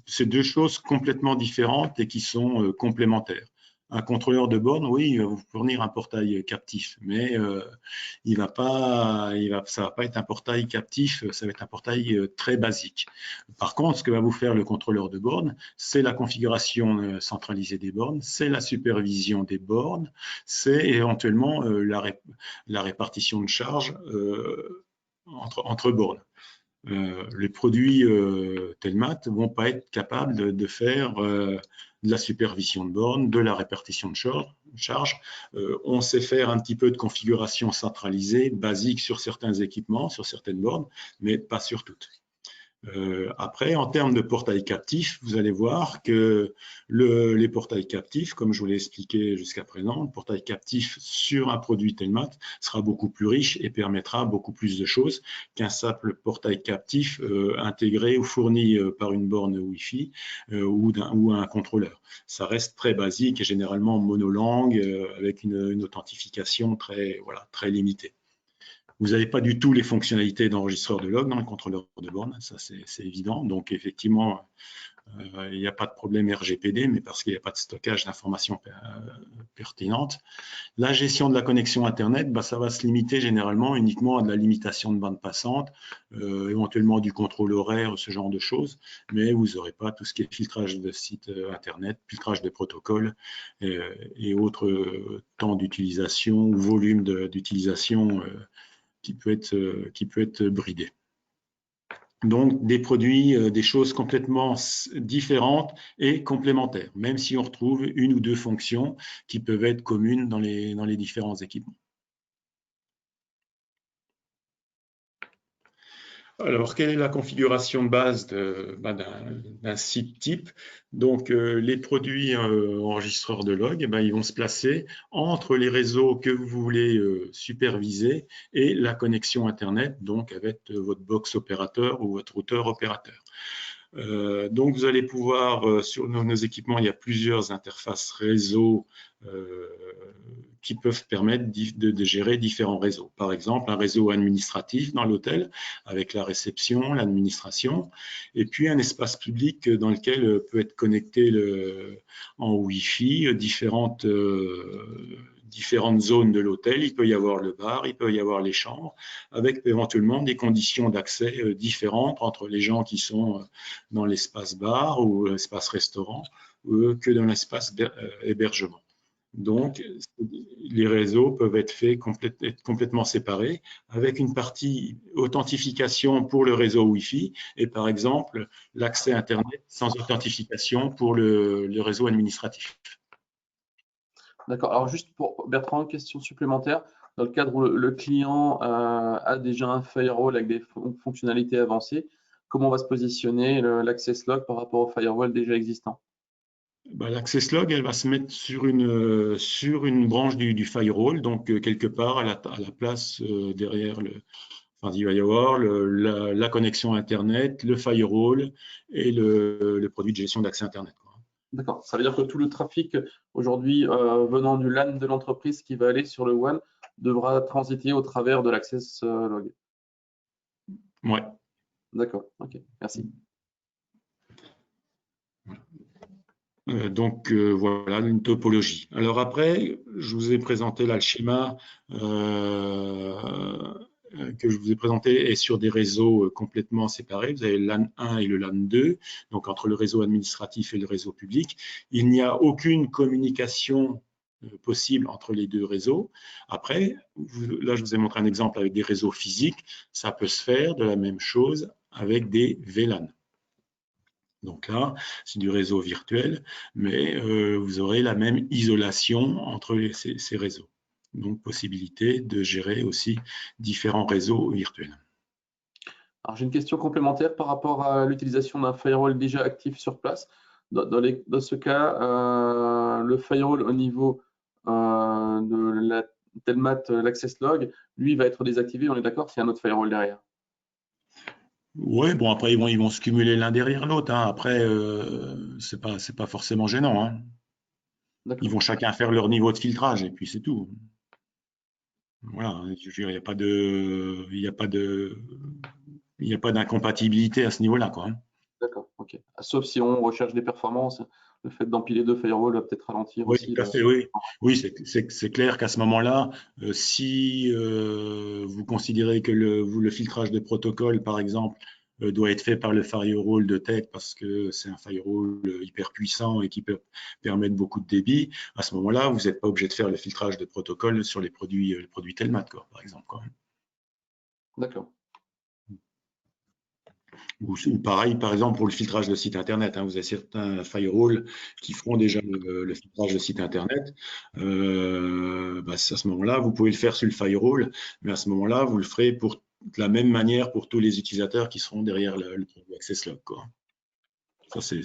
C'est deux choses complètement différentes et qui sont complémentaires. Un contrôleur de borne, oui, il va vous fournir un portail captif, mais ça va pas être un portail captif, ça va être un portail très basique. Par contre, ce que va vous faire le contrôleur de borne, c'est la configuration centralisée des bornes, c'est la supervision des bornes, c'est éventuellement la répartition de charges entre bornes. Les produits Telmat ne vont pas être capables de faire de la supervision de bornes, de la répartition de charges. On sait faire un petit peu de configuration centralisée, basique sur certains équipements, sur certaines bornes, mais pas sur toutes. Après, en termes de portail captif, vous allez voir que les portails captifs, comme je vous l'ai expliqué jusqu'à présent, le portail captif sur un produit Telmat sera beaucoup plus riche et permettra beaucoup plus de choses qu'un simple portail captif intégré ou fourni par une borne Wi-Fi ou un contrôleur. Ça reste très basique et généralement monolangue avec une authentification très limitée. Vous n'avez pas du tout les fonctionnalités d'enregistreur de log dans le contrôleur de borne, ça c'est évident. Donc effectivement, il n'y a pas de problème RGPD, mais parce qu'il n'y a pas de stockage d'informations pertinentes. La gestion de la connexion Internet, ça va se limiter généralement uniquement à de la limitation de bande passante, éventuellement du contrôle horaire, ce genre de choses, mais vous n'aurez pas tout ce qui est filtrage de sites Internet, filtrage de protocoles et autres temps d'utilisation ou volume d'utilisation qui peut être bridé. Donc, des produits, des choses complètement différentes et complémentaires, même si on retrouve une ou deux fonctions qui peuvent être communes dans les différents équipements. Alors, quelle est la configuration de base d'un site type? Donc, les produits enregistreurs de log, ils vont se placer entre les réseaux que vous voulez superviser et la connexion Internet, donc avec votre box opérateur ou votre routeur opérateur. Donc, vous allez pouvoir, sur nos équipements, il y a plusieurs interfaces réseau qui peuvent permettre de gérer différents réseaux. Par exemple, un réseau administratif dans l'hôtel avec la réception, l'administration, et puis un espace public dans lequel peut être connecté en Wi-Fi différentes zones de l'hôtel. Il peut y avoir le bar, il peut y avoir les chambres, avec éventuellement des conditions d'accès différentes entre les gens qui sont dans l'espace bar ou l'espace restaurant que dans l'espace hébergement. Donc, les réseaux peuvent être complètement séparés avec une partie authentification pour le réseau Wi-Fi et par exemple l'accès Internet sans authentification pour le réseau administratif. D'accord. Alors, juste pour Bertrand, question supplémentaire. Dans le cadre où le client a déjà un firewall avec des fonctionnalités avancées, comment va se positionner l'Access Log par rapport au firewall déjà existant? L'Access Log, elle va se mettre sur une branche du firewall, donc quelque part à la place derrière enfin, il va y avoir la connexion Internet, le firewall et le produit de gestion d'accès Internet, quoi. D'accord. Ça veut dire que tout le trafic aujourd'hui venant du LAN de l'entreprise qui va aller sur le WAN devra transiter au travers de l'Access Log. Ouais. D'accord. OK. Merci. Donc voilà une topologie. Alors après, je vous ai présenté là le schéma que je vous ai présenté est sur des réseaux complètement séparés. Vous avez le LAN 1 et le LAN 2, donc entre le réseau administratif et le réseau public. Il n'y a aucune communication possible entre les deux réseaux. Après, là, je vous ai montré un exemple avec des réseaux physiques. Ça peut se faire de la même chose avec des VLAN. Donc là, c'est du réseau virtuel, mais vous aurez la même isolation entre ces réseaux. Donc, possibilité de gérer aussi différents réseaux virtuels. Alors, j'ai une question complémentaire par rapport à l'utilisation d'un firewall déjà actif sur place. Dans ce cas, le firewall au niveau de la Telmat, l'Access Log, lui, va être désactivé. On est d'accord, c'est un autre firewall derrière. Oui, bon, après, ils vont se cumuler l'un derrière l'autre, hein. Après, c'est pas forcément gênant, hein. Ils vont chacun faire leur niveau de filtrage et puis c'est tout. Voilà, je veux dire, il n'y a pas d'incompatibilité à ce niveau-là, quoi. D'accord, ok. Sauf si on recherche des performances, le fait d'empiler deux firewalls va peut-être ralentir Oui, aussi tout à fait, oui. Oui, c'est clair qu'à ce moment-là, si vous considérez que le filtrage de protocole, par exemple, doit être fait par le firewall de tête parce que c'est un firewall hyper puissant et qui peut permettre beaucoup de débit, à ce moment-là, vous n'êtes pas obligé de faire le filtrage de protocole sur les produits Telmat, quoi, par exemple, quoi. D'accord. Ou pareil, par exemple, pour le filtrage de site Internet, hein, vous avez certains firewalls qui feront déjà le filtrage de site Internet. À ce moment-là, vous pouvez le faire sur le firewall, mais à ce moment-là, vous le ferez de la même manière pour tous les utilisateurs qui seront derrière le produit Access Log, quoi. Ça, c'est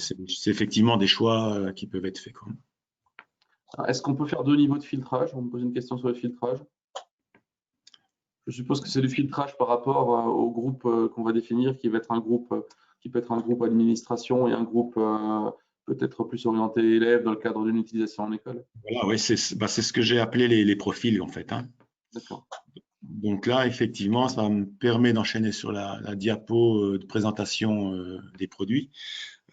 effectivement des choix qui peuvent être faits, quoi. Est-ce qu'on peut faire deux niveaux de filtrage? On me pose une question sur le filtrage. Je suppose que c'est du filtrage par rapport au groupe qu'on va définir, qui va être un groupe, qui peut être un groupe administration et un groupe peut-être plus orienté élève dans le cadre d'une utilisation en école. Voilà, oui, c'est ce que j'ai appelé les profils, en fait, hein. D'accord. Donc là, effectivement, ça me permet d'enchaîner sur la diapo de présentation des produits.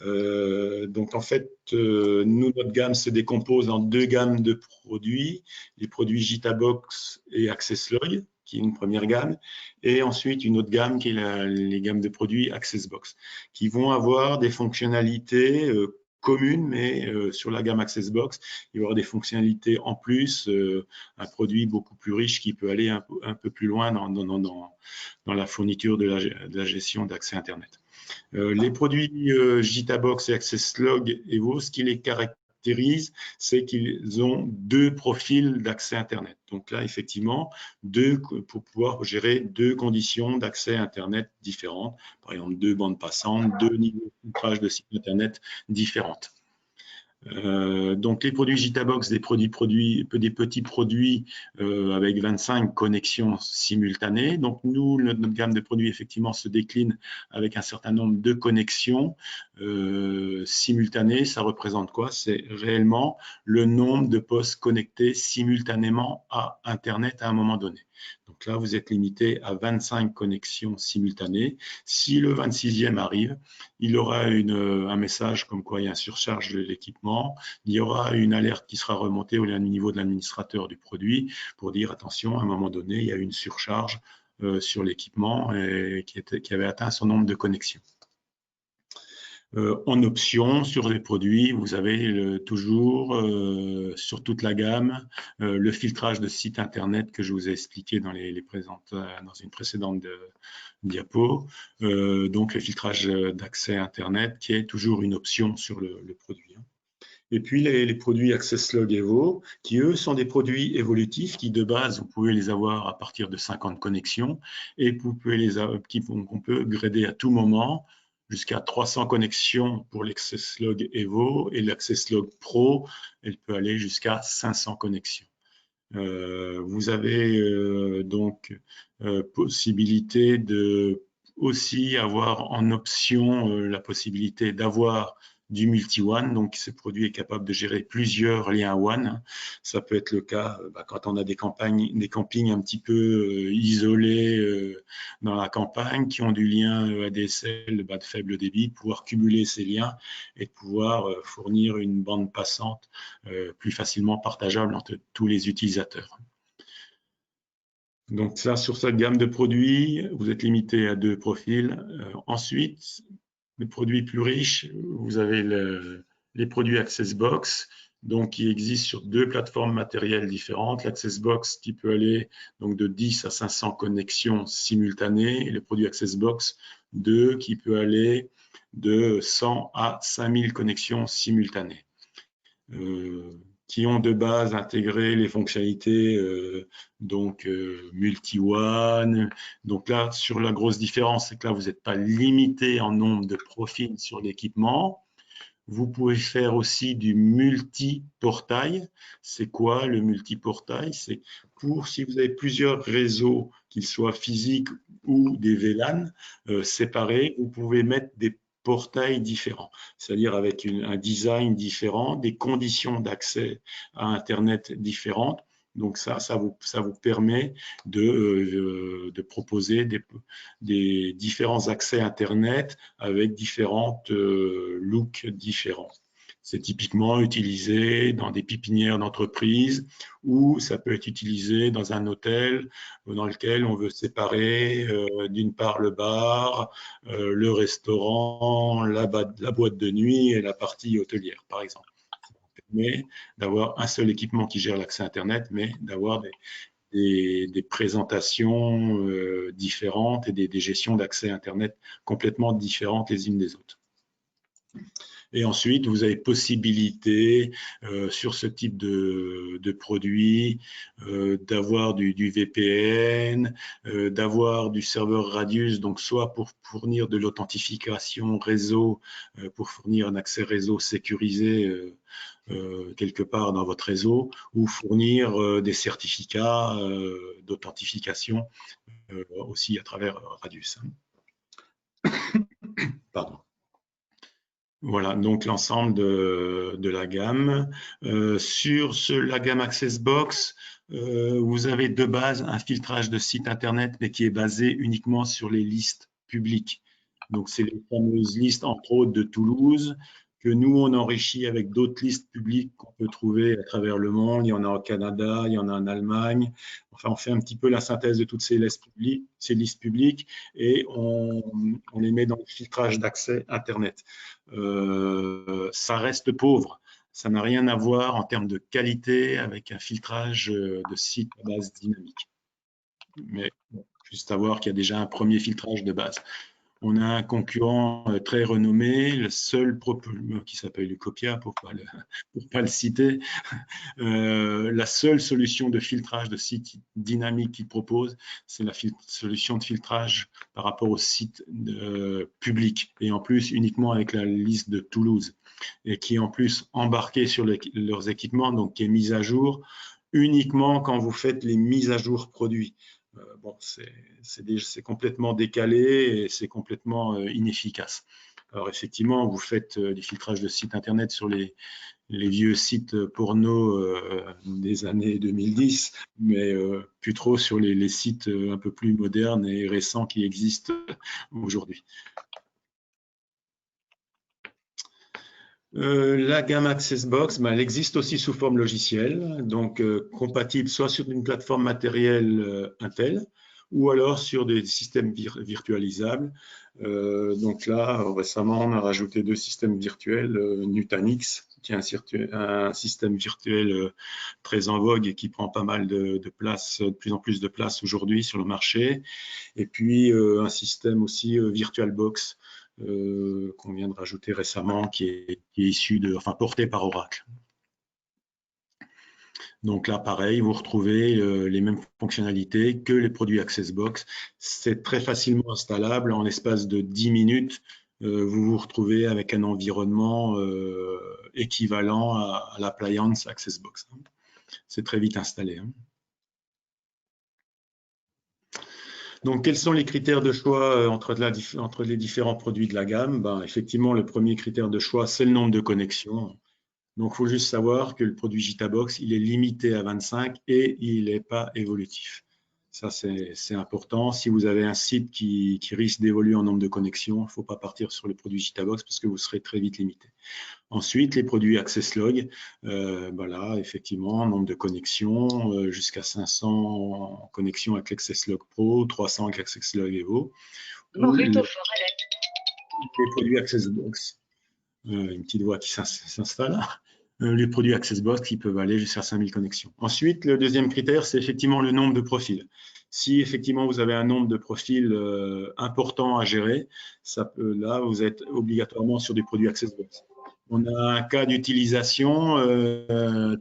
Donc en fait, nous, notre gamme se décompose en deux gammes de produits, les produits Gitabox et AccessLog, qui est une première gamme, et ensuite une autre gamme qui est les gammes de produits AccessBox, qui vont avoir des fonctionnalités communes, mais sur la gamme AccessBox, il va y avoir des fonctionnalités en plus, un produit beaucoup plus riche qui peut aller un peu plus loin dans la fourniture de la gestion d'accès Internet. Les produits Gitabox et AccessLog Evo, ce qui les caractérise, c'est qu'ils ont deux profils d'accès Internet. Donc là, effectivement, pour pouvoir gérer deux conditions d'accès Internet différentes. Par exemple, deux bandes passantes, deux niveaux de filtrage de site Internet différentes. Donc les produits Gitabox, des petits produits avec 25 connexions simultanées. Donc nous, notre gamme de produits effectivement se décline avec un certain nombre de connexions simultanées. Ça représente quoi? C'est réellement le nombre de postes connectés simultanément à Internet à un moment donné. Donc là, vous êtes limité à 25 connexions simultanées. Si le 26e arrive, il aura un message comme quoi il y a un surcharge de l'équipement. Il y aura une alerte qui sera remontée au niveau de l'administrateur du produit pour dire attention, à un moment donné, il y a une surcharge sur l'équipement qui avait atteint son nombre de connexions. En option, sur les produits, vous avez toujours, sur toute la gamme, le filtrage de site Internet que je vous ai expliqué dans dans une précédente diapo. Donc, le filtrage d'accès Internet qui est toujours une option sur le produit. Et puis les produits AccessLog Evo, qui eux sont des produits évolutifs qui de base, vous pouvez les avoir à partir de 50 connexions et vous pouvez qu'on peut grader à tout moment jusqu'à 300 connexions pour l'AccessLog Evo et l'AccessLog Pro, elle peut aller jusqu'à 500 connexions. Vous avez donc possibilité de aussi avoir en option la possibilité d'avoir du multi-WAN, donc ce produit est capable de gérer plusieurs liens WAN. Ça peut être le cas quand on a des campings un petit peu isolés dans la campagne, qui ont du lien ADSL de faible débit, pouvoir cumuler ces liens et pouvoir fournir une bande passante plus facilement partageable entre tous les utilisateurs. Donc ça, sur cette gamme de produits, vous êtes limité à 2 profils. Ensuite, les produits plus riches, vous avez les produits AccessBox, donc qui existent sur 2 plateformes matérielles différentes. L'AccessBox qui peut aller donc de 10 à 500 connexions simultanées, et le produit AccessBox 2 qui peut aller de 100 à 5000 connexions simultanées. Qui ont de base intégré les fonctionnalités multi-WAN. Donc là, sur la grosse différence, c'est que là, vous n'êtes pas limité en nombre de profils sur l'équipement. Vous pouvez faire aussi du multi-portail. C'est quoi le multi-portail? C'est pour si vous avez plusieurs réseaux, qu'ils soient physiques ou des VLAN séparés, vous pouvez mettre des portails différents, c'est-à-dire avec un design différent, des conditions d'accès à Internet différentes. Donc ça vous permet de proposer des différents accès Internet avec différentes looks différents. C'est typiquement utilisé dans des pépinières d'entreprise ou ça peut être utilisé dans un hôtel dans lequel on veut séparer d'une part le bar, le restaurant, la boîte de nuit et la partie hôtelière, par exemple. Ça permet d'avoir un seul équipement qui gère l'accès Internet, mais d'avoir des présentations différentes et des gestions d'accès Internet complètement différentes les unes des autres. Et ensuite, vous avez possibilité sur ce type de produit d'avoir du VPN, d'avoir du serveur Radius, donc soit pour fournir de l'authentification réseau, pour fournir un accès réseau sécurisé quelque part dans votre réseau, ou fournir des certificats d'authentification aussi à travers Radius. Pardon. Voilà, donc l'ensemble de la gamme. Sur la gamme AccessBox, vous avez de base un filtrage de site Internet, mais qui est basé uniquement sur les listes publiques. Donc, c'est les fameuses listes, entre autres, de Toulouse, que nous, on enrichit avec d'autres listes publiques qu'on peut trouver à travers le monde. Il y en a au Canada, il y en a en Allemagne. Enfin, on fait un petit peu la synthèse de toutes ces listes publiques et on les met dans le filtrage d'accès Internet. Ça reste pauvre. Ça n'a rien à voir en termes de qualité avec un filtrage de sites à base dynamique. Mais bon, juste savoir qu'il y a déjà un premier filtrage de base. On a un concurrent très renommé, le seul qui s'appelle Lucopia, pour pas le citer. La seule solution de filtrage de site dynamique qu'il propose, c'est la solution de filtrage par rapport au site public, et en plus uniquement avec la liste de Toulouse, et qui est en plus embarquée sur leurs équipements, donc qui est mise à jour uniquement quand vous faites les mises à jour produits. Bon, c'est complètement décalé et c'est complètement inefficace. Alors effectivement, vous faites des filtrages de sites Internet sur les vieux sites porno des années 2010, mais plus trop sur les sites un peu plus modernes et récents qui existent aujourd'hui. La gamme AccessBox, elle existe aussi sous forme logicielle, donc compatible soit sur une plateforme matérielle Intel, ou alors sur des systèmes virtualisables. Donc là, récemment, on a rajouté 2 systèmes virtuels, Nutanix, qui est un système virtuel très en vogue et qui prend pas mal de place, de plus en plus de place aujourd'hui sur le marché. Et puis un système aussi VirtualBox, qu'on vient de rajouter récemment, qui est issu porté par Oracle. Donc là, pareil, vous retrouvez les mêmes fonctionnalités que les produits Accessbox. C'est très facilement installable. En l'espace de 10 minutes, vous vous retrouvez avec un environnement équivalent à l'appliance Accessbox. C'est très vite installé. Donc, quels sont les critères de choix entre les différents produits de la gamme? Effectivement, le premier critère de choix, c'est le nombre de connexions. Donc, il faut juste savoir que le produit Gitabox, il est limité à 25 et il n'est pas évolutif. Ça, c'est important. Si vous avez un site qui risque d'évoluer en nombre de connexions, il ne faut pas partir sur les produits Gitabox parce que vous serez très vite limité. Ensuite, les produits AccessLog, là, effectivement, nombre de connexions, jusqu'à 500 connexions avec l'AccessLog Pro, 300 avec AccessLog Evo. Les produits AccessBox, une petite voix qui s'installe. Les produits AccessBox qui peuvent aller jusqu'à 5000 connexions. Ensuite, le deuxième critère, c'est effectivement le nombre de profils. Si effectivement vous avez un nombre de profils important à gérer, là, vous êtes obligatoirement sur des produits AccessBox. On a un cas d'utilisation,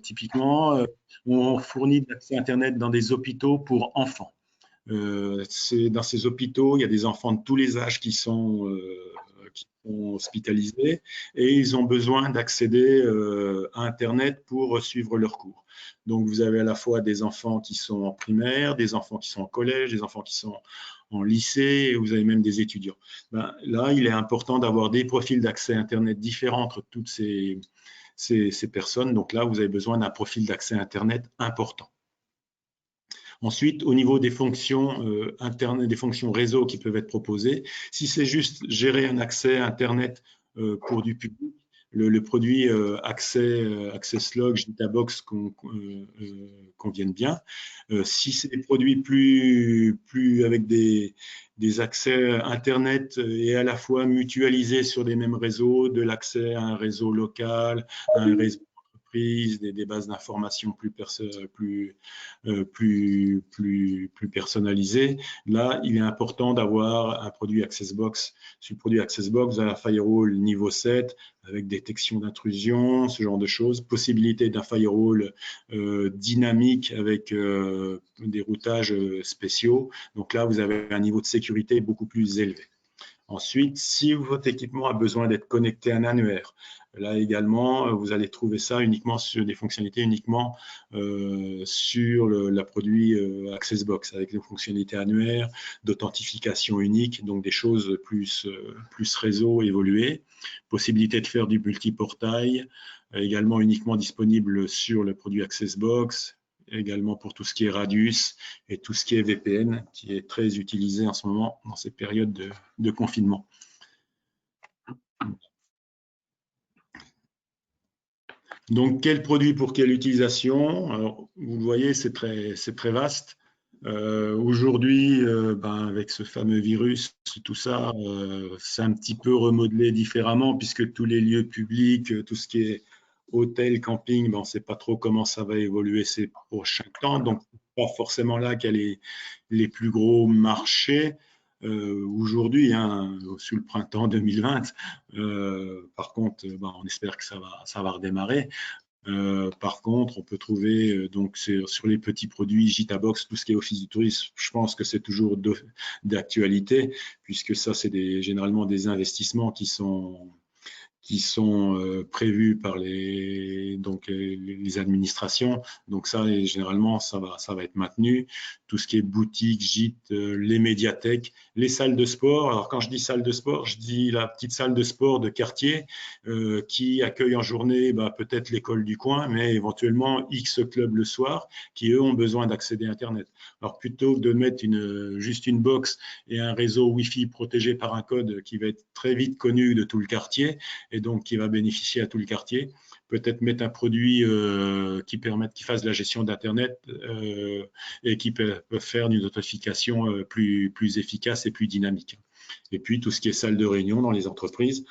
typiquement, où on fournit de l'accès Internet dans des hôpitaux pour enfants. Dans ces hôpitaux, il y a des enfants de tous les âges qui sont hospitalisés et ils ont besoin d'accéder à Internet pour suivre leurs cours. Donc, vous avez à la fois des enfants qui sont en primaire, des enfants qui sont en collège, des enfants qui sont en lycée, et vous avez même des étudiants. Là, il est important d'avoir des profils d'accès Internet différents entre toutes ces personnes. Donc là, vous avez besoin d'un profil d'accès Internet important. Ensuite, au niveau des fonctions Internet, des fonctions réseau qui peuvent être proposées, si c'est juste gérer un accès Internet pour du public, le produit AccessLog, Gitabox conviennent bien. Si c'est des produits plus avec des accès Internet et à la fois mutualisés sur des mêmes réseaux, de l'accès à un réseau local, à un réseau des bases d'informations plus personnalisées. Là, il est important d'avoir un produit AccessBox. Sur le produit AccessBox, vous avez un firewall niveau 7 avec détection d'intrusion, ce genre de choses, possibilité d'un firewall dynamique avec des routages spéciaux. Donc là, vous avez un niveau de sécurité beaucoup plus élevé. Ensuite, si votre équipement a besoin d'être connecté à un annuaire, là également, vous allez trouver ça uniquement sur des fonctionnalités uniquement sur la produit AccessBox avec des fonctionnalités annuaires, d'authentification unique, donc des choses plus réseau évoluées. Possibilité de faire du multiportail, également uniquement disponible sur le produit AccessBox, également pour tout ce qui est Radius et tout ce qui est VPN, qui est très utilisé en ce moment dans ces périodes de confinement. Donc, quel produit pour quelle utilisation? Alors, vous le voyez, c'est très vaste. Aujourd'hui, avec ce fameux virus, tout ça, c'est un petit peu remodelé différemment puisque tous les lieux publics, tout ce qui est hôtel, camping, on ne sait pas trop comment ça va évoluer ces prochains temps. Donc, pas forcément là qu'il y a les plus gros marchés. Aujourd'hui, sous le printemps 2020, par contre, on espère que ça va redémarrer. Par contre, on peut trouver donc sur les petits produits Gitabox, tout ce qui est Office du tourisme, je pense que c'est toujours d'actualité, puisque ça, c'est généralement des investissements qui sont prévus par les administrations. Donc ça, généralement, ça va être maintenu. Tout ce qui est boutique, gîte, les médiathèques, les salles de sport. Alors quand je dis salle de sport, je dis la petite salle de sport de quartier qui accueille en journée peut-être l'école du coin, mais éventuellement X clubs le soir, qui eux ont besoin d'accéder à Internet. Alors plutôt que de mettre juste une box et un réseau Wi-Fi protégé par un code qui va être très vite connu de tout le quartier, et donc qui va bénéficier à tout le quartier. Peut-être mettre un produit qui fasse de la gestion d'Internet et qui peut faire une notification plus efficace et plus dynamique. Et puis, tout ce qui est salle de réunion dans les entreprises,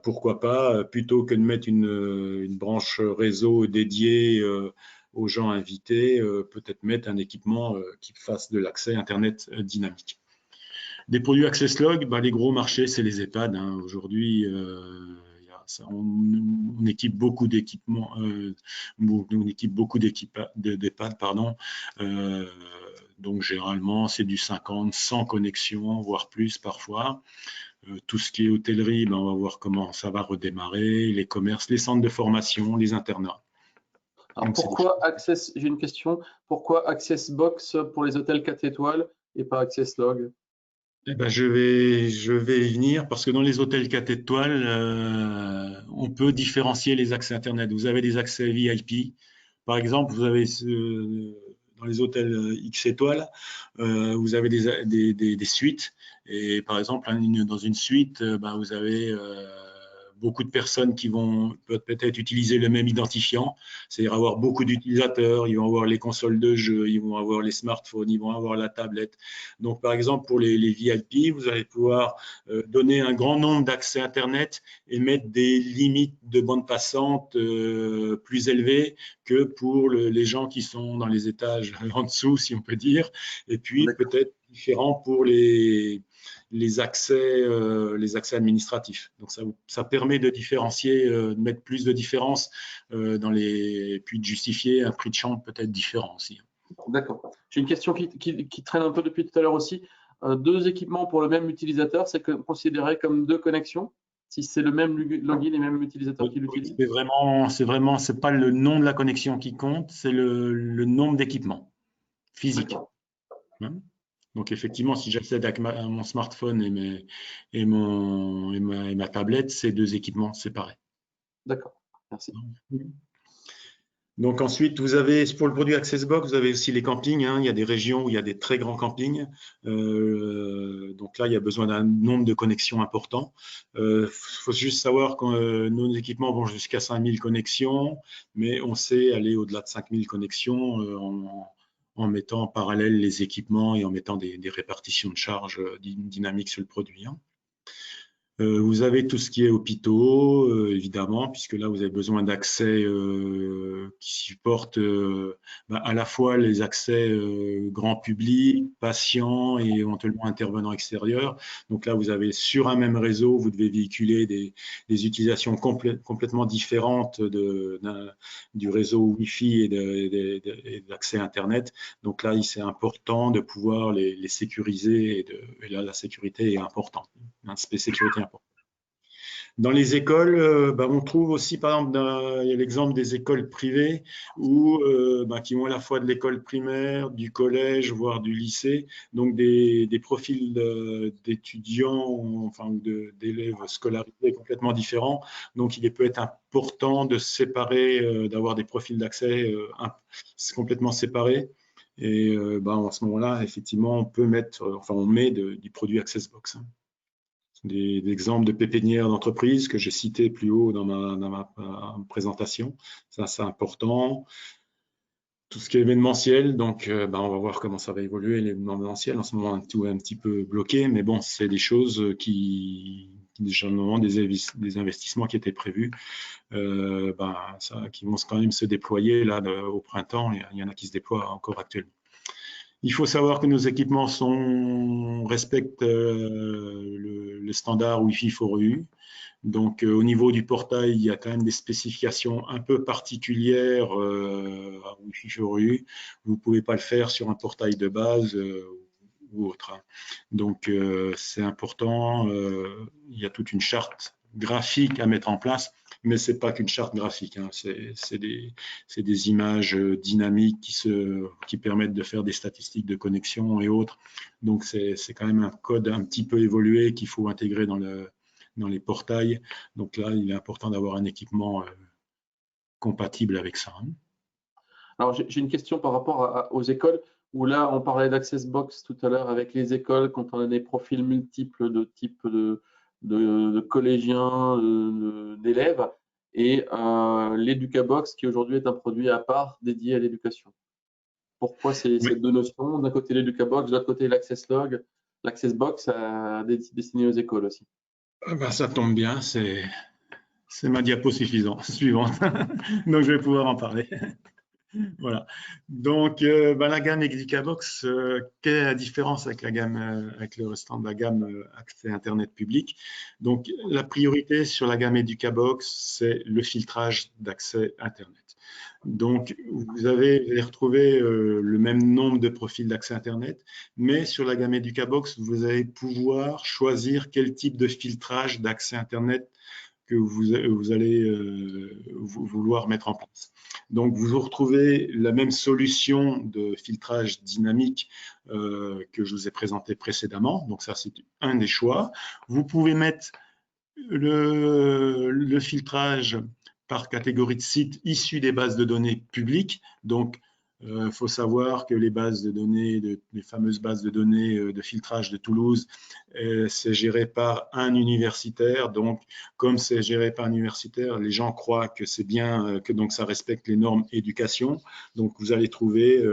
pourquoi pas, plutôt que de mettre une branche réseau dédiée aux gens invités, peut-être mettre un équipement qui fasse de l'accès Internet dynamique. Des produits AccessLog, les gros marchés, c'est les EHPAD. Hein. Aujourd'hui, on équipe beaucoup d'équipements, on équipe beaucoup d'EHPAD, pardon. Donc, généralement, c'est du 50, 100 connexions, voire plus parfois. Tout ce qui est hôtellerie, on va voir comment ça va redémarrer, les commerces, les centres de formation, les internats. Alors pourquoi Access, j'ai une question, pourquoi AccessBox pour les hôtels 4 étoiles et pas AccessLog? Je vais y venir parce que dans les hôtels 4 étoiles, on peut différencier les accès Internet. Vous avez des accès VIP. Par exemple, vous avez dans les hôtels X étoiles, vous avez des suites. Et par exemple, dans une suite, vous avez beaucoup de personnes qui vont peut-être utiliser le même identifiant, c'est-à-dire avoir beaucoup d'utilisateurs, ils vont avoir les consoles de jeux, ils vont avoir les smartphones, ils vont avoir la tablette. Donc, par exemple, pour les VIP, vous allez pouvoir donner un grand nombre d'accès Internet et mettre des limites de bande passante plus élevées que pour les gens qui sont dans les étages en dessous, si on peut dire, et puis peut-être différent pour les accès administratifs. Donc, ça permet de différencier, de mettre plus de différence puis de justifier un prix de chambre peut-être différent aussi. D'accord. J'ai une question qui traîne un peu depuis tout à l'heure aussi. Deux équipements pour le même utilisateur, c'est considéré comme deux connexions si c'est le même login et même utilisateur qui l'utilise? C'est pas le nom de la connexion qui compte, c'est le nombre d'équipements physiques. Donc effectivement, si j'accède à mon smartphone et ma tablette, c'est deux équipements séparés. D'accord, merci. Donc ensuite, vous avez, pour le produit AccessBox, vous avez aussi les campings. Hein. Il y a des régions où il y a des très grands campings. Donc là, il y a besoin d'un nombre de connexions important. Faut juste savoir que nos équipements vont jusqu'à 5000 connexions, mais on sait aller au-delà de 5000 connexions en mettant en parallèle les équipements et en mettant des répartitions de charges dynamiques sur le produit. Hein. Vous avez tout ce qui est hôpitaux, évidemment, puisque là, vous avez besoin d'accès qui supportent à la fois les accès grand public, patients et éventuellement intervenants extérieurs. Donc là, vous avez sur un même réseau, vous devez véhiculer des utilisations complètement différentes du réseau Wi-Fi et d'accès Internet. Donc là, c'est important de pouvoir les sécuriser et là, la sécurité est importante. L'aspect sécurité important. Dans les écoles, on trouve aussi, par exemple, il y a l'exemple des écoles privées qui ont à la fois de l'école primaire, du collège, voire du lycée, donc des profils d'étudiants, enfin, ou d'élèves scolarisés complètement différents. Donc, il peut être important de séparer, d'avoir des profils d'accès complètement séparés. Et en ce moment-là, effectivement, on met du produit AccessBox. Hein. Des exemples de pépinières d'entreprise que j'ai cités plus haut dans ma présentation. Ça, c'est important. Tout ce qui est événementiel, donc on va voir comment ça va évoluer, l'événementiel. En ce moment, tout est un petit peu bloqué, mais bon, c'est des choses qui généralement des investissements qui étaient prévus, qui vont quand même se déployer là au printemps. Il y en a qui se déploient encore actuellement. Il faut savoir que nos équipements respectent le standard Wi-Fi 4EU. Donc, au niveau du portail, il y a quand même des spécifications un peu particulières à Wi-Fi 4EU. Vous ne pouvez pas le faire sur un portail de base ou autre. Hein. Donc, c'est important. Il y a toute une charte graphique à mettre en place, mais ce n'est pas qu'une charte graphique. Hein. C'est des images dynamiques qui permettent de faire des statistiques de connexion et autres. Donc, c'est quand même un code un petit peu évolué qu'il faut intégrer dans les portails. Donc là, il est important d'avoir un équipement compatible avec ça. Hein. Alors, j'ai une question par rapport aux écoles, où là, on parlait d'AccessBox tout à l'heure avec les écoles, quand on a des profils multiples de type de collégiens, d'élèves, et l'EducaBox, qui aujourd'hui est un produit à part dédié à l'éducation. Pourquoi ces deux notions? D'un côté l'EducaBox, de l'autre côté l'AccessLog, l'AccessBox destiné aux écoles aussi. Ça tombe bien, c'est ma diapo suivante. Donc, je vais pouvoir en parler. Voilà. Donc, la gamme EducaBox, quelle est la différence avec la gamme, avec le restant de la gamme accès Internet public? Donc, la priorité sur la gamme EducaBox, c'est le filtrage d'accès Internet. Donc, vous allez retrouver le même nombre de profils d'accès Internet, mais sur la gamme EducaBox, vous allez pouvoir choisir quel type de filtrage d'accès Internet que vous allez vouloir mettre en place. Donc, vous retrouvez la même solution de filtrage dynamique que je vous ai présenté précédemment. Donc, ça, c'est un des choix. Vous pouvez mettre le filtrage par catégorie de sites issus des bases de données publiques. Donc, il faut savoir que les bases de données, les fameuses bases de données de filtrage de Toulouse, c'est géré par un universitaire. Donc, comme c'est géré par un universitaire, les gens croient que c'est bien, que donc ça respecte les normes éducation. Donc, vous allez trouver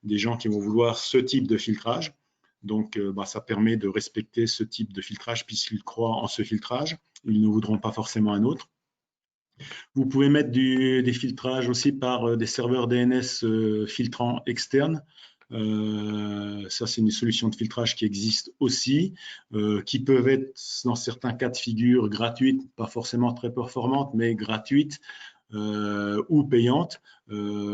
des gens qui vont vouloir ce type de filtrage. Donc, ça permet de respecter ce type de filtrage puisqu'ils croient en ce filtrage. Ils ne voudront pas forcément un autre. Vous pouvez mettre des filtrages aussi par des serveurs DNS filtrants externes. Ça, c'est une solution de filtrage qui existe aussi, qui peuvent être, dans certains cas de figure, gratuites, pas forcément très performantes, mais gratuites, ou payantes.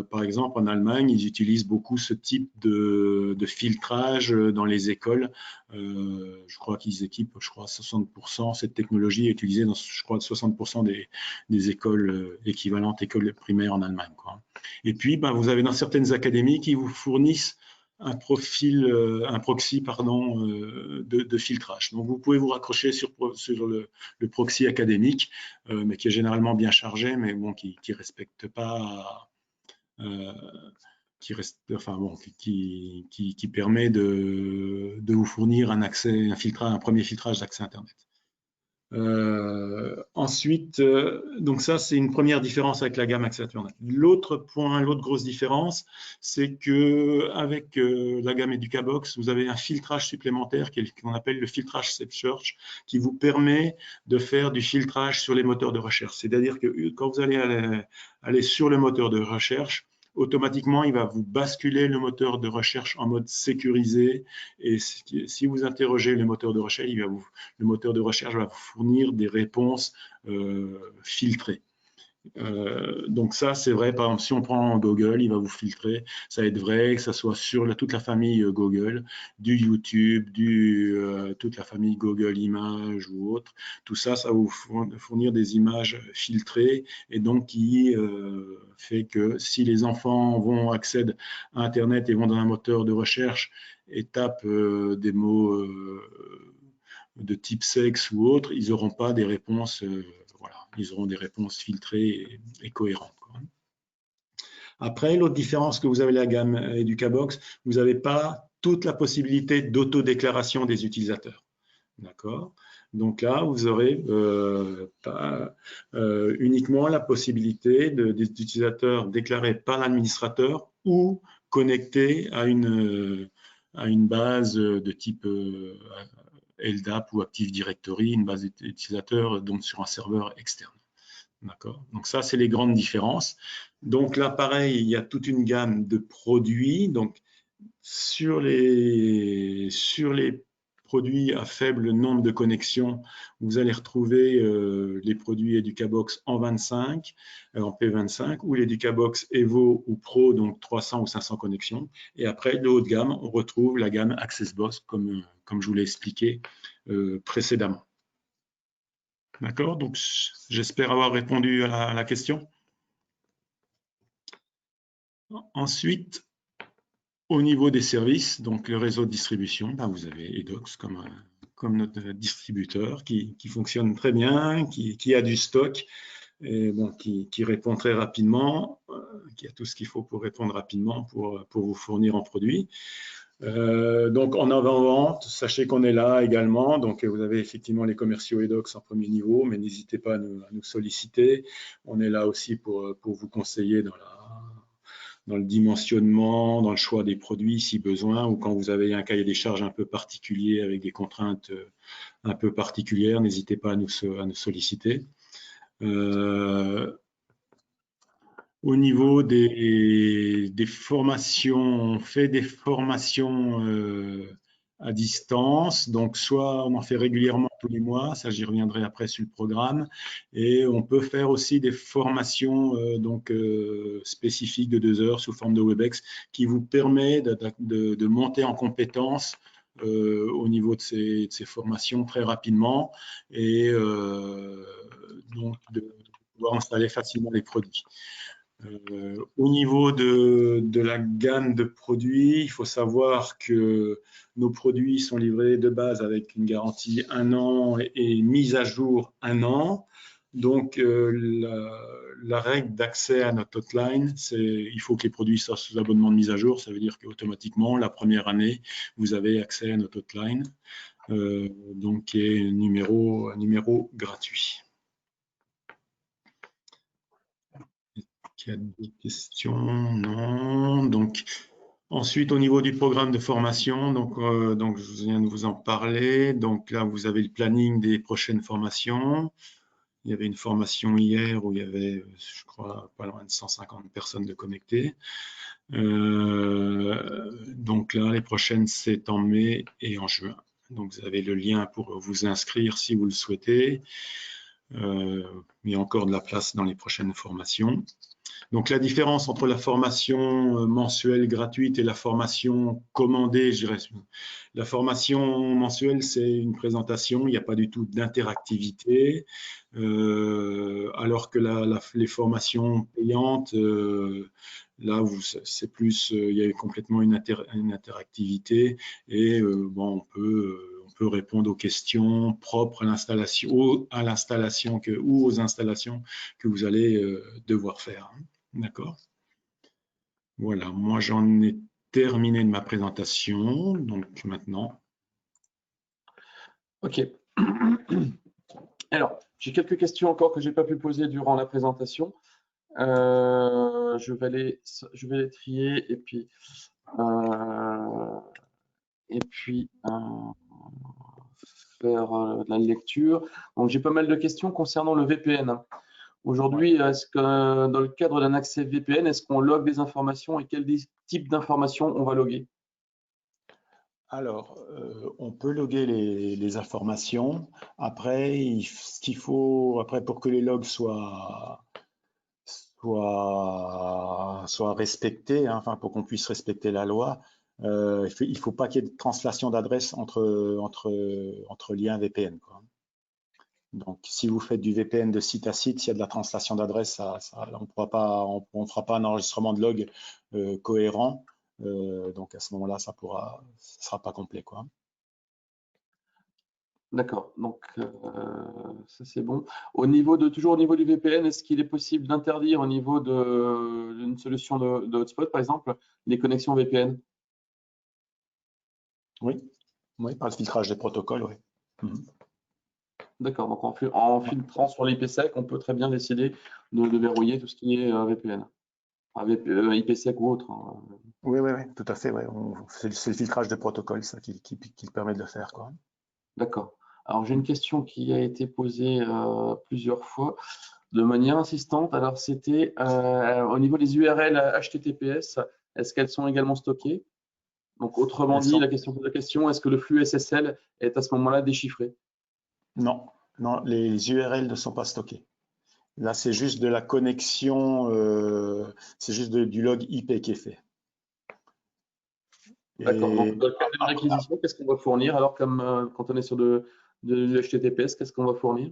Par exemple, en Allemagne, ils utilisent beaucoup ce type de filtrage dans les écoles. Je crois qu'ils équipent, 60%, cette technologie est utilisée dans, je crois, 60% des écoles équivalentes, écoles primaires en Allemagne, quoi. Et puis, vous avez dans certaines académies qui vous fournissent un proxy de filtrage. Donc, vous pouvez vous raccrocher sur le proxy académique, mais qui est généralement bien chargé, mais bon, qui respecte pas, qui permet de vous fournir un premier filtrage d'accès Internet. Ensuite, donc ça, c'est une première différence avec la gamme accès Internet. L'autre point, l'autre grosse différence, c'est que avec la gamme EducaBox, vous avez un filtrage supplémentaire qu'on appelle le filtrage Search, qui vous permet de faire du filtrage sur les moteurs de recherche. C'est-à-dire que quand vous allez aller sur le moteur de recherche, automatiquement, il va vous basculer le moteur de recherche en mode sécurisé. Et si vous interrogez le moteur de recherche, le moteur de recherche va vous fournir des réponses filtrées. Donc ça, c'est vrai. Par exemple, si on prend Google, il va vous filtrer. Ça va être vrai que ça soit sur toute la famille Google, du YouTube, toute la famille Google Images ou autre. Tout ça, ça va vous fournir des images filtrées et donc qui fait que si les enfants accèdent à Internet et vont dans un moteur de recherche et tapent des mots de type sexe ou autre, ils n'auront pas des réponses ils auront des réponses filtrées et cohérentes, quoi. Après, l'autre différence que vous avez la gamme EducaBox, vous n'avez pas toute la possibilité d'autodéclaration des utilisateurs. D'accord? Donc là, vous aurez uniquement la possibilité des utilisateurs déclarés par l'administrateur ou connectés à une base de type LDAP ou Active Directory, une base d'utilisateurs donc sur un serveur externe. D'accord. Donc ça, c'est les grandes différences. Donc là, pareil, il y a toute une gamme de produits. Donc sur les produits à faible nombre de connexions, vous allez retrouver les produits EducaBox en 25, en P25, ou l'EducaBox Evo ou Pro, donc 300 ou 500 connexions. Et après, de haut de gamme, on retrouve la gamme AccessBox, comme je vous l'ai expliqué précédemment. D'accord? Donc, j'espère avoir répondu à la question. Ensuite, au niveau des services, donc le réseau de distribution, vous avez Edox comme notre distributeur qui fonctionne très bien, qui a du stock, et bon, qui répond très rapidement, qui a tout ce qu'il faut pour répondre rapidement pour vous fournir en produits. Donc en avant-vente, sachez qu'on est là également. Donc vous avez effectivement les commerciaux Edox en premier niveau, mais n'hésitez pas à nous solliciter. On est là aussi pour vous conseiller dans le dimensionnement, dans le choix des produits si besoin, ou quand vous avez un cahier des charges un peu particulier avec des contraintes un peu particulières, n'hésitez pas à nous solliciter. Au niveau des formations, on fait des formations à distance. Donc, soit on en fait régulièrement tous les mois, ça j'y reviendrai après sur le programme. Et on peut faire aussi des formations spécifiques de 2 heures sous forme de WebEx qui vous permet de monter en compétences au niveau de ces formations très rapidement et donc de pouvoir installer facilement les produits. Au niveau de la gamme de produits, il faut savoir que nos produits sont livrés de base avec une garantie 1 an et mise à jour 1 an. Donc, la règle d'accès à notre hotline, c'est il faut que les produits soient sous abonnement de mise à jour. Ça veut dire qu'automatiquement, la première année, vous avez accès à notre hotline, donc qui est un numéro gratuit. Il y a des questions? Non. Donc, ensuite, au niveau du programme de formation, donc je viens de vous en parler. Donc là, vous avez le planning des prochaines formations. Il y avait une formation hier où il y avait, je crois, pas loin de 150 personnes de connectées. Donc là, les prochaines, c'est en mai et en juin. Donc, vous avez le lien pour vous inscrire si vous le souhaitez. Il y a encore de la place dans les prochaines formations. Donc, la différence entre la formation mensuelle gratuite et la formation commandée, je dirais, la formation mensuelle, c'est une présentation, il n'y a pas du tout d'interactivité, alors que les formations payantes, là, c'est plus, il y a complètement une interactivité et bon, on peut répondre aux questions propres à l'installation ou aux installations que vous allez devoir faire. D'accord. Voilà, moi j'en ai terminé de ma présentation, donc maintenant. Ok. Alors, j'ai quelques questions encore que j'ai pas pu poser durant la présentation. Je vais les trier et puis faire de la lecture. Donc, j'ai pas mal de questions concernant le VPN. Aujourd'hui, est-ce que dans le cadre d'un accès VPN, est-ce qu'on log des informations et quel type d'informations on va loguer? Alors, on peut loguer les informations. Après, ce qu'il faut, après, pour que les logs soient respectés, hein, enfin, pour qu'on puisse respecter la loi, il faut pas qu'il y ait de translation d'adresse entre liens VPN, quoi. Donc, si vous faites du VPN de site à site, s'il y a de la translation d'adresse, on ne fera pas un enregistrement de log cohérent. Donc, à ce moment-là, ça sera pas complet, quoi. D'accord, donc ça c'est bon. Toujours au niveau du VPN, est-ce qu'il est possible d'interdire au niveau d'une solution de hotspot, par exemple, les connexions VPN? Oui, oui, par le filtrage des protocoles, oui. D'accord, donc en filtrant sur l'IPsec, on peut très bien décider de verrouiller tout ce qui est VPN, IPsec ou autre, hein. Oui, oui, oui, tout à fait. Ouais. C'est le filtrage de protocole, ça, qui permet de le faire, quoi. D'accord. Alors j'ai une question qui a été posée plusieurs fois de manière insistante. Alors c'était au niveau des URL HTTPS, est-ce qu'elles sont également stockées? Donc autrement dit, la question, est-ce que le flux SSL est à ce moment-là déchiffré? Non, non, les URL ne sont pas stockées. Là, c'est juste de la connexion, c'est juste du log IP qui est fait. D'accord. Donc dans le cadre d'une Après, réquisition, qu'est-ce qu'on va fournir? Alors comme quand on est sur de HTTPS, qu'est-ce qu'on va fournir?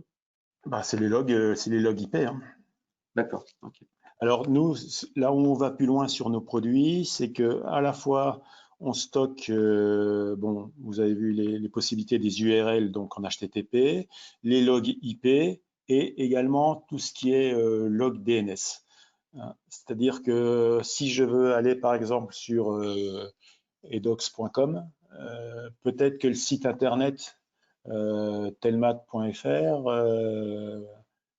c'est les logs IP, hein. D'accord. Ok. Alors nous, là où on va plus loin sur nos produits, c'est que à la fois on stocke, bon, vous avez vu les possibilités des URL donc en HTTP, les logs IP et également tout ce qui est log DNS. C'est-à-dire que si je veux aller par exemple sur edox.com, peut-être que le site internet telmat.fr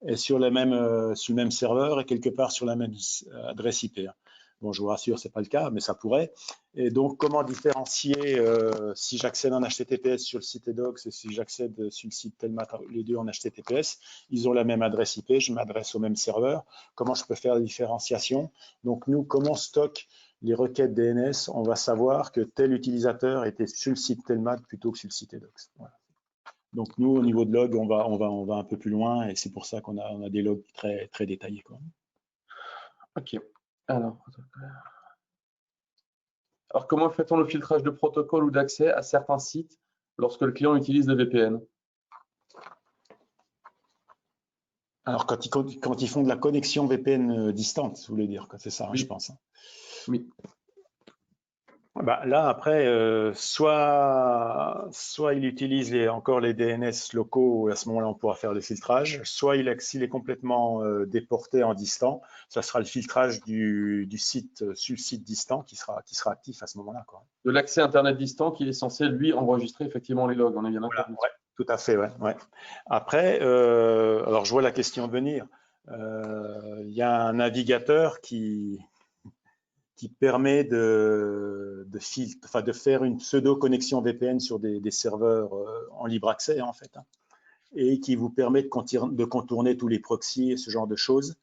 est sur le même serveur et quelque part sur la même adresse IP. Bon, je vous rassure, ce n'est pas le cas, mais ça pourrait. Et donc, comment différencier si j'accède en HTTPS sur le site edocs et si j'accède sur le site Telmat, les deux en HTTPS, ils ont la même adresse IP, je m'adresse au même serveur. Comment je peux faire la différenciation? Donc, nous, comment on stocke les requêtes DNS? On va savoir que tel utilisateur était sur le site Telmat plutôt que sur le site edocs. Voilà. Donc, nous, au niveau de log, on va un peu plus loin et c'est pour ça qu'on a des logs très, très détaillés, quoi. OK. Alors, comment fait-on le filtrage de protocole ou d'accès à certains sites lorsque le client utilise le VPN? Alors, quand ils font de la connexion VPN distante, vous voulez dire, c'est ça, Oui. je pense. Oui. Bah, là, après, soit il utilise encore les DNS locaux, à ce moment-là, on pourra faire le filtrage, soit s'il est complètement déporté en distant, ça sera le filtrage du site, sur le site distant qui sera actif à ce moment-là, quoi. De l'accès Internet distant qui est censé, lui, enregistrer effectivement les logs. On est bien d'accord. Voilà, ouais, tout à fait, ouais. Après, alors je vois la question venir. Il y a un navigateur qui permet de faire une pseudo-connexion VPN sur des serveurs en libre accès, en fait, hein, et qui vous permet de contourner tous les proxys et ce genre de choses.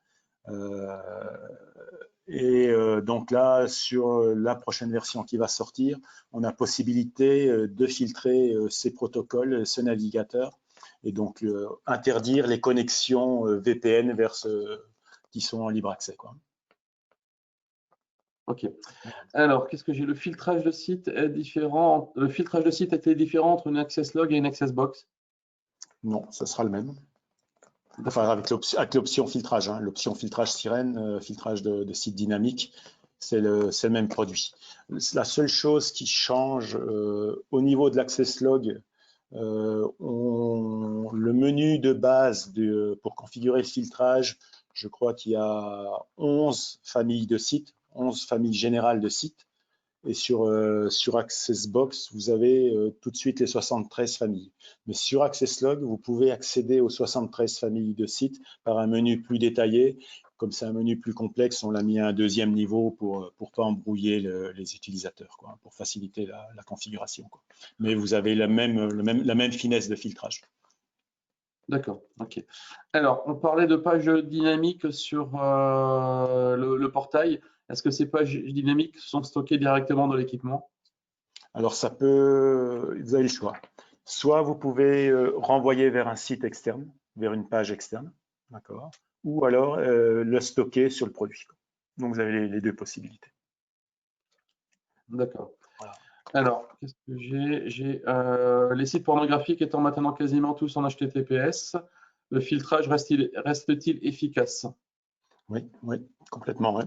Donc là, sur la prochaine version qui va sortir, on a possibilité de filtrer ces protocoles, ce navigateur, et donc interdire les connexions VPN vers ceux qui sont en libre accès, quoi. OK. Alors, qu'est-ce que j'ai? Le filtrage de site est différent. Le filtrage de site était différent entre une access log et une access box? Non, ça sera le même. Enfin, avec l'option filtrage, hein. L'option filtrage sirène, filtrage de site dynamique, c'est le même produit. La seule chose qui change au niveau de l'access log, le menu de base pour configurer le filtrage, je crois qu'il y a 11 familles de sites, 11 familles générales de sites. Et sur AccessBox, vous avez tout de suite les 73 familles. Mais sur AccessLog, vous pouvez accéder aux 73 familles de sites par un menu plus détaillé. Comme c'est un menu plus complexe, on l'a mis à un deuxième niveau pour ne pas embrouiller les utilisateurs, quoi, pour faciliter la configuration, quoi. Mais vous avez la même finesse de filtrage. D'accord, OK. Alors, on parlait de pages dynamiques sur le portail. Est-ce que ces pages dynamiques sont stockées directement dans l'équipement? Alors, vous avez le choix. Soit vous pouvez renvoyer vers un site externe, vers une page externe, d'accord, ou alors le stocker sur le produit. Donc, vous avez les deux possibilités. D'accord. Voilà. Alors, qu'est-ce que j'ai? J'ai les sites pornographiques étant maintenant quasiment tous en HTTPS, le filtrage reste-t-il efficace? Oui, complètement, oui.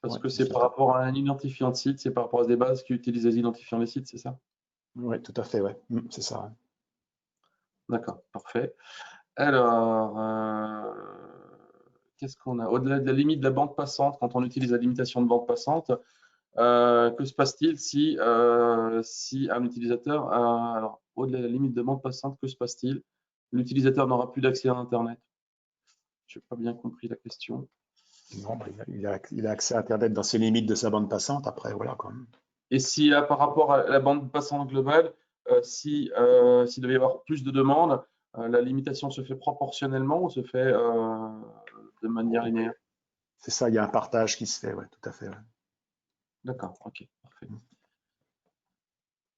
Parce Ouais, que c'est par rapport à un identifiant de site, c'est par rapport à des bases qui utilisent les identifiants des sites, c'est ça? Oui, tout à fait, ouais. C'est ça. Ouais. D'accord, parfait. Alors, qu'est-ce qu'on a? Au-delà de la limite de la bande passante, quand on utilise la limitation de bande passante, que se passe-t-il si un utilisateur, alors au-delà de la limite de bande passante, que se passe-t-il? L'utilisateur n'aura plus d'accès à Internet. Je n'ai pas bien compris la question. Non, il a accès à Internet dans ses limites de sa bande passante, après, voilà, quand même. Et si par rapport à la bande passante globale, s'il devait y avoir plus de demandes, la limitation se fait proportionnellement ou se fait de manière linéaire? C'est ça, il y a un partage qui se fait, ouais, tout à fait. Ouais. D'accord, ok, parfait.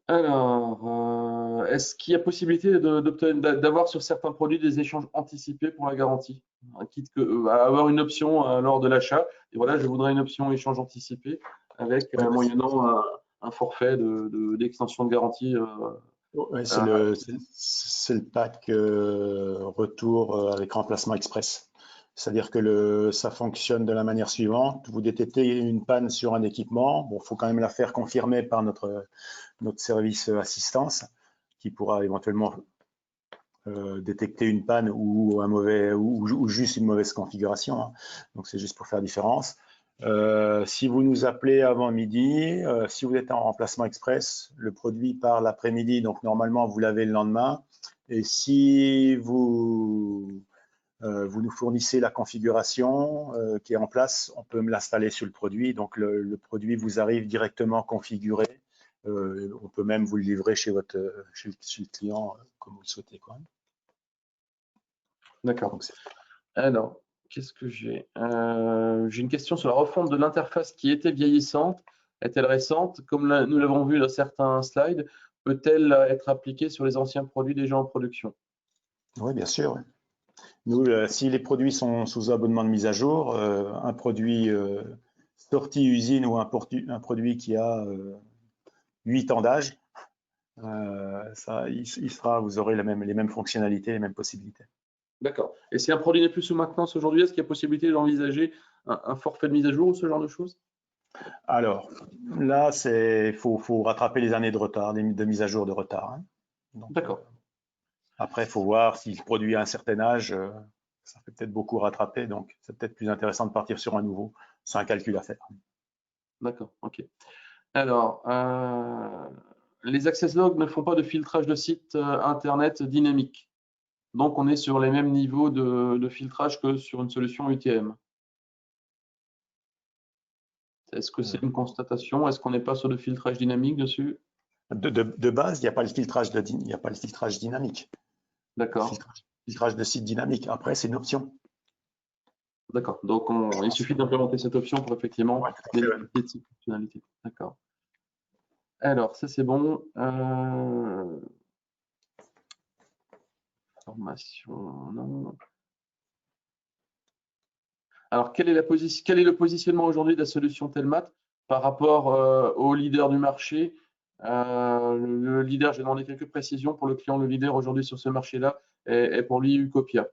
Alors, est-ce qu'il y a possibilité d'avoir sur certains produits des échanges anticipés pour la garantie? Quitte à avoir une option lors de l'achat, et voilà, je voudrais une option échange anticipé avec moyennant un forfait d'extension de garantie. Ouais, c'est le pack retour avec remplacement express. C'est-à-dire que ça fonctionne de la manière suivante. Vous détectez une panne sur un équipement. Bon, il faut quand même la faire confirmer par notre service assistance qui pourra éventuellement détecter une panne ou juste une mauvaise configuration, hein. Donc, c'est juste pour faire différence. Si vous nous appelez avant midi, si vous êtes en remplacement express, le produit part l'après-midi, donc normalement vous l'avez le lendemain. Et si vous vous nous fournissez la configuration qui est en place, on peut me l'installer sur le produit, donc le produit vous arrive directement configuré. On peut même vous le livrer chez le client comme vous le souhaitez, quoi. D'accord. Alors, qu'est-ce que j'ai? J'ai une question sur la refonte de l'interface qui était vieillissante. Est-elle récente? Comme nous l'avons vu dans certains slides, peut-elle être appliquée sur les anciens produits déjà en production? Oui, bien sûr. Nous, si les produits sont sous abonnement de mise à jour, un produit sorti usine ou un produit qui a 8 ans d'âge, vous aurez les mêmes fonctionnalités, les mêmes possibilités. D'accord. Et si un produit n'est plus sous maintenance aujourd'hui, est-ce qu'il y a possibilité d'envisager un forfait de mise à jour ou ce genre de choses? Alors, là, faut rattraper les années de retard, de mise à jour de retard, hein. D'accord. Après, il faut voir si le produit a un certain âge, ça fait peut-être beaucoup rattraper, donc c'est peut-être plus intéressant de partir sur un nouveau. C'est un calcul à faire. D'accord, ok. Alors, les access logs ne font pas de filtrage de site internet dynamique. Donc, on est sur les mêmes niveaux de filtrage que sur une solution UTM. Est-ce que c'est une constatation? Est-ce qu'on n'est pas sur de filtrage dynamique dessus? De base, il n'y a pas le filtrage dynamique. D'accord. Filtrage de site dynamique. Après, c'est une option. D'accord. Donc, il suffit d'implémenter cette option pour effectivement bénéficier de cette fonctionnalité. D'accord. Alors, ça, c'est bon. Formation, non. Alors, quel est le positionnement aujourd'hui de la solution Telmat par rapport au leader du marché? Le leader, j'ai demandé quelques précisions pour le client. Le leader aujourd'hui sur ce marché-là est pour lui Ucopia.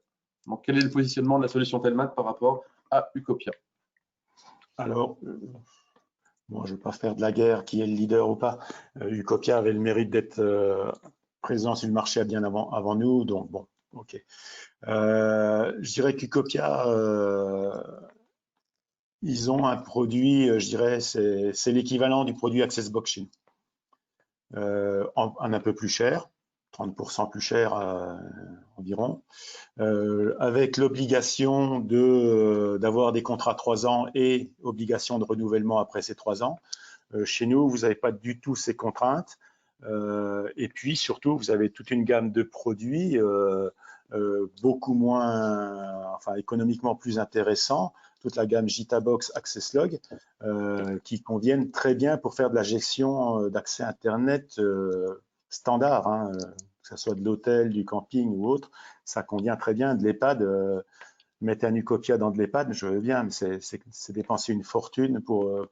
Donc, quel est le positionnement de la solution Telmat par rapport à Ucopia? Alors, bon, je ne vais pas faire de la guerre, qui est le leader ou pas. Ucopia avait le mérite d'être présent sur le marché bien avant nous, donc bon, ok. Je dirais qu'Ucopia, ils ont un produit, je dirais, c'est l'équivalent du produit AccessBox chez nous. Un peu plus cher, 30% plus cher environ, avec l'obligation d'avoir des contrats 3 ans et obligation de renouvellement après ces 3 ans. Chez nous, vous n'avez pas du tout ces contraintes. Et puis surtout, vous avez toute une gamme de produits beaucoup moins, enfin économiquement plus intéressants, toute la gamme Gitabox, AccessLog, qui conviennent très bien pour faire de la gestion d'accès Internet standard, hein, que ce soit de l'hôtel, du camping ou autre. Ça convient très bien de l'EHPAD. Mettez un Ucopia dans de l'EHPAD, je veux bien, mais c'est dépenser une fortune pour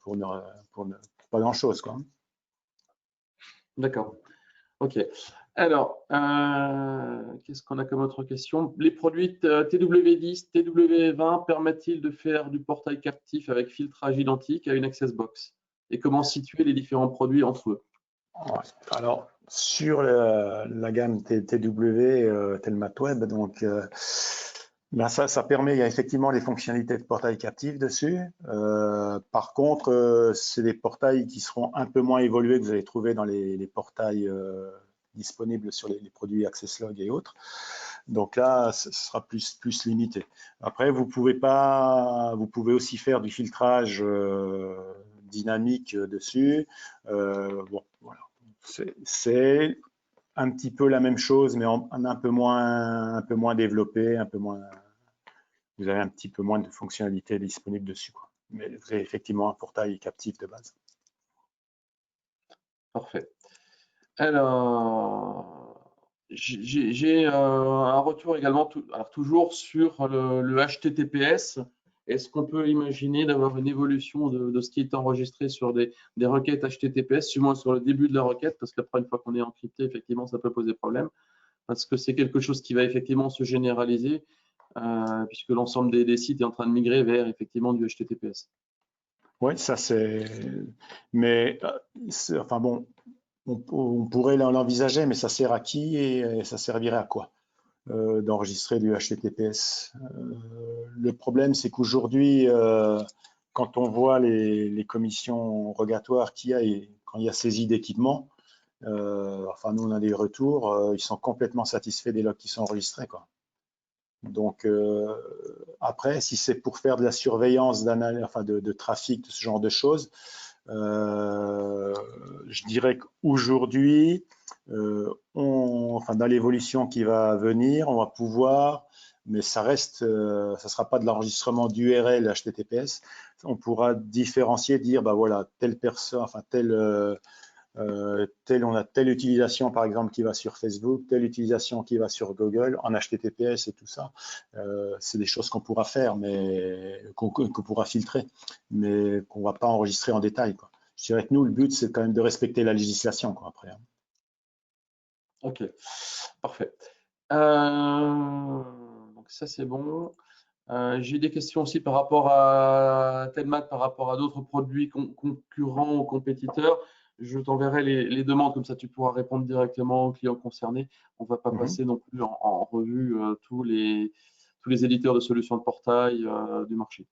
pas grand-chose, quoi. D'accord. Ok. Alors, qu'est-ce qu'on a comme autre question? Les produits TW10, TW20 permettent-ils de faire du portail captif avec filtrage identique à une Accessbox? Et comment situer les différents produits entre eux? Ouais. Alors, sur la gamme TW Telmat Web, donc ben ça permet, il y a effectivement les fonctionnalités de portail captif dessus. Par contre, c'est des portails qui seront un peu moins évolués que vous allez trouver dans les portails disponibles sur les produits AccessLog et autres. Donc là, ce sera plus limité. Après, vous pouvez aussi faire du filtrage dynamique dessus. Bon, voilà. C'est un petit peu la même chose, mais un peu moins développé, vous avez un petit peu moins de fonctionnalités disponibles dessus, quoi. Mais vous avez effectivement un portail captif de base. Parfait. Alors, j'ai un retour également, alors toujours sur le HTTPS. Est-ce qu'on peut imaginer d'avoir une évolution de ce qui est enregistré sur des requêtes HTTPS, du moins sur le début de la requête, parce qu'après, une fois qu'on est encrypté, effectivement, ça peut poser problème. Parce que c'est quelque chose qui va effectivement se généraliser, puisque l'ensemble des sites est en train de migrer vers effectivement du HTTPS. Oui, ça c'est. Mais, enfin bon, on pourrait l'envisager, mais ça sert à qui et ça servirait à quoi d'enregistrer du HTTPS? Le problème, c'est qu'aujourd'hui, quand on voit les commissions rogatoires qu'il y a et quand il y a saisie d'équipement, enfin nous on a des retours, ils sont complètement satisfaits des logs qui sont enregistrés, quoi. Donc, après, si c'est pour faire de la surveillance enfin de trafic, de ce genre de choses, je dirais qu'aujourd'hui, enfin, dans l'évolution qui va venir, on va pouvoir, mais ça reste, ça sera pas de l'enregistrement d'URL HTTPS. On pourra différencier, dire, bah voilà, telle personne, enfin on a telle utilisation par exemple qui va sur Facebook, telle utilisation qui va sur Google en HTTPS et tout ça. C'est des choses qu'on pourra faire, mais qu'on pourra filtrer, mais qu'on va pas enregistrer en détail, quoi. Je dirais que nous, le but, c'est quand même de respecter la législation, quoi, après. Ok, parfait. Donc ça c'est bon. J'ai des questions aussi par rapport à Telmat, par rapport à d'autres produits concurrents ou compétiteurs. Je t'enverrai les demandes, comme ça tu pourras répondre directement aux clients concernés. On ne va pas passer non plus en revue tous les éditeurs de solutions de portail du marché.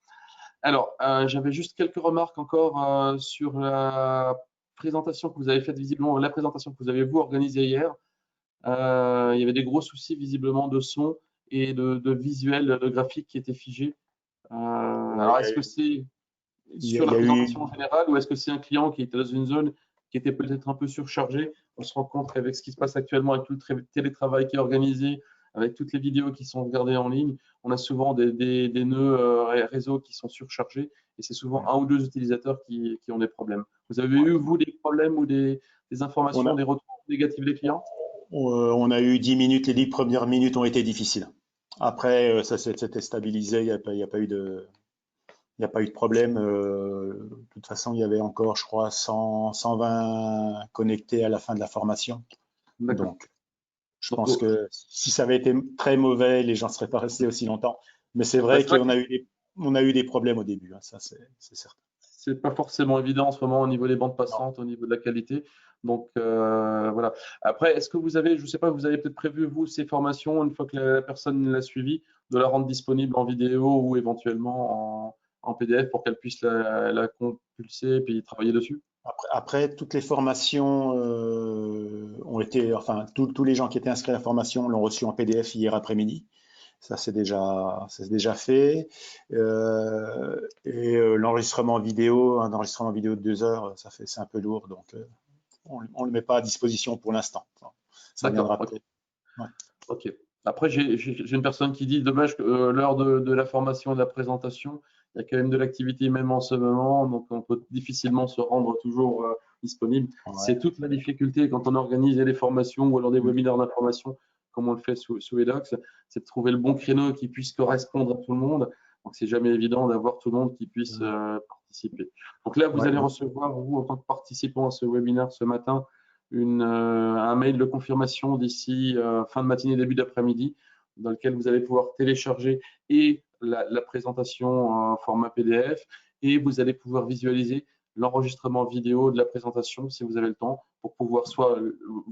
Alors, j'avais juste quelques remarques encore sur la présentation que vous avez faite, visiblement, la présentation que vous avez vous organisée hier. Il y avait des gros soucis visiblement de son et de visuel, de graphique qui étaient figés. Alors, est-ce que c'est sur la présentation en général ou est-ce que c'est un client qui était dans une zone qui était peut-être un peu surchargée? On se rend compte qu'avec ce qui se passe actuellement, avec tout le télétravail qui est organisé, avec toutes les vidéos qui sont regardées en ligne, on a souvent des nœuds réseau qui sont surchargés et c'est souvent un ou deux utilisateurs qui ont des problèmes. Vous avez eu, vous, des problèmes ou des informations, des retours négatifs des clients? On a eu 10 minutes, les 10 premières minutes ont été difficiles. Après, ça s'était stabilisé, il n'y a pas eu de problème. De toute façon, il y avait encore, je crois, 120 connectés à la fin de la formation. Donc, je pense que si ça avait été très mauvais, les gens ne seraient pas restés aussi longtemps. Mais c'est vrai qu'on a eu des problèmes au début, hein, ça c'est certain. C'est pas forcément évident en ce moment au niveau des bandes passantes, au niveau de la qualité. Donc voilà. Après, est-ce que vous avez, je ne sais pas, vous avez peut-être prévu, vous, ces formations, une fois que la personne l'a suivie, de la rendre disponible en vidéo ou éventuellement en PDF pour qu'elle puisse la compulser et puis travailler dessus? Après, toutes les formations ont été, enfin, tous les gens qui étaient inscrits à la formation l'ont reçu en PDF hier après-midi. Ça, c'est déjà fait. L'enregistrement vidéo, un enregistrement vidéo de 2 heures, c'est un peu lourd, donc on ne le met pas à disposition pour l'instant. Ça viendra peut-être. Ouais. Ok. Après, j'ai une personne qui dit, dommage que l'heure de la formation et de la présentation, il y a quand même de l'activité même en ce moment, donc on peut difficilement se rendre toujours disponible. Ouais. C'est toute la difficulté quand on organise des formations ou alors des webinaires d'information, comme on le fait sous Edox, c'est de trouver le bon créneau qui puisse correspondre à tout le monde. Donc, c'est jamais évident d'avoir tout le monde qui puisse participer. Donc là, vous allez recevoir, vous, en tant que participant à ce webinaire ce matin, un mail de confirmation d'ici fin de matinée, début d'après-midi, dans lequel vous allez pouvoir télécharger et la présentation en format PDF et vous allez pouvoir visualiser l'enregistrement vidéo de la présentation si vous avez le temps pour pouvoir soit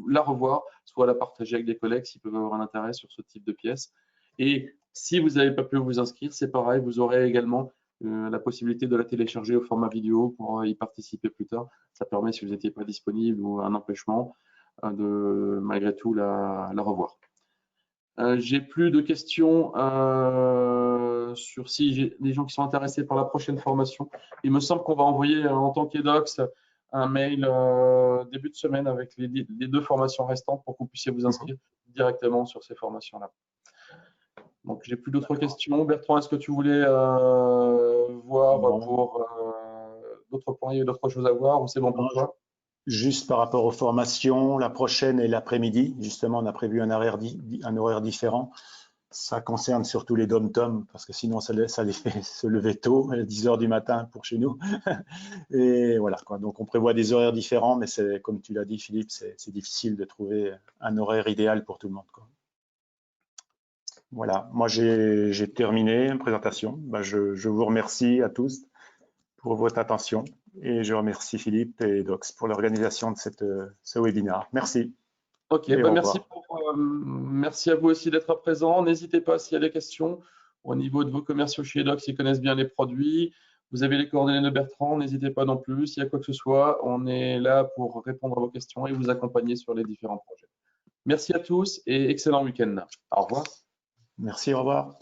la revoir, soit la partager avec des collègues s'ils peuvent avoir un intérêt sur ce type de pièces. Et si vous n'avez pas pu vous inscrire, c'est pareil, vous aurez également la possibilité de la télécharger au format vidéo pour y participer plus tard. Ça permet, si vous n'étiez pas disponible ou un empêchement, de malgré tout la revoir. J'ai plus de questions sur si j'ai des gens qui sont intéressés par la prochaine formation. Il me semble qu'on va envoyer en tant qu'Edox un mail début de semaine avec les 2 formations restantes pour que vous puissiez vous inscrire directement sur ces formations-là. Donc, j'ai plus d'autres questions. Bertrand, est-ce que tu voulais voir pour d'autres points, il y a d'autres choses à voir ou c'est bon pour toi? Juste par rapport aux formations, la prochaine est l'après-midi. Justement, on a prévu un horaire différent. Ça concerne surtout les dom-toms parce que sinon, ça les fait se lever tôt, à 10 h du matin pour chez nous. Et voilà, quoi. Donc, on prévoit des horaires différents, mais c'est, comme tu l'as dit, Philippe, c'est difficile de trouver un horaire idéal pour tout le monde, quoi. Voilà, moi j'ai terminé la présentation. Je vous remercie à tous pour votre attention et je remercie Philippe et Dox pour l'organisation de ce webinaire. Merci. Ok, merci à vous aussi d'être présent. N'hésitez pas s'il y a des questions au niveau de vos commerciaux chez Dox, ils connaissent bien les produits. Vous avez les coordonnées de Bertrand, n'hésitez pas non plus. S'il y a quoi que ce soit, on est là pour répondre à vos questions et vous accompagner sur les différents projets. Merci à tous et excellent week-end. Au revoir. Merci, au revoir.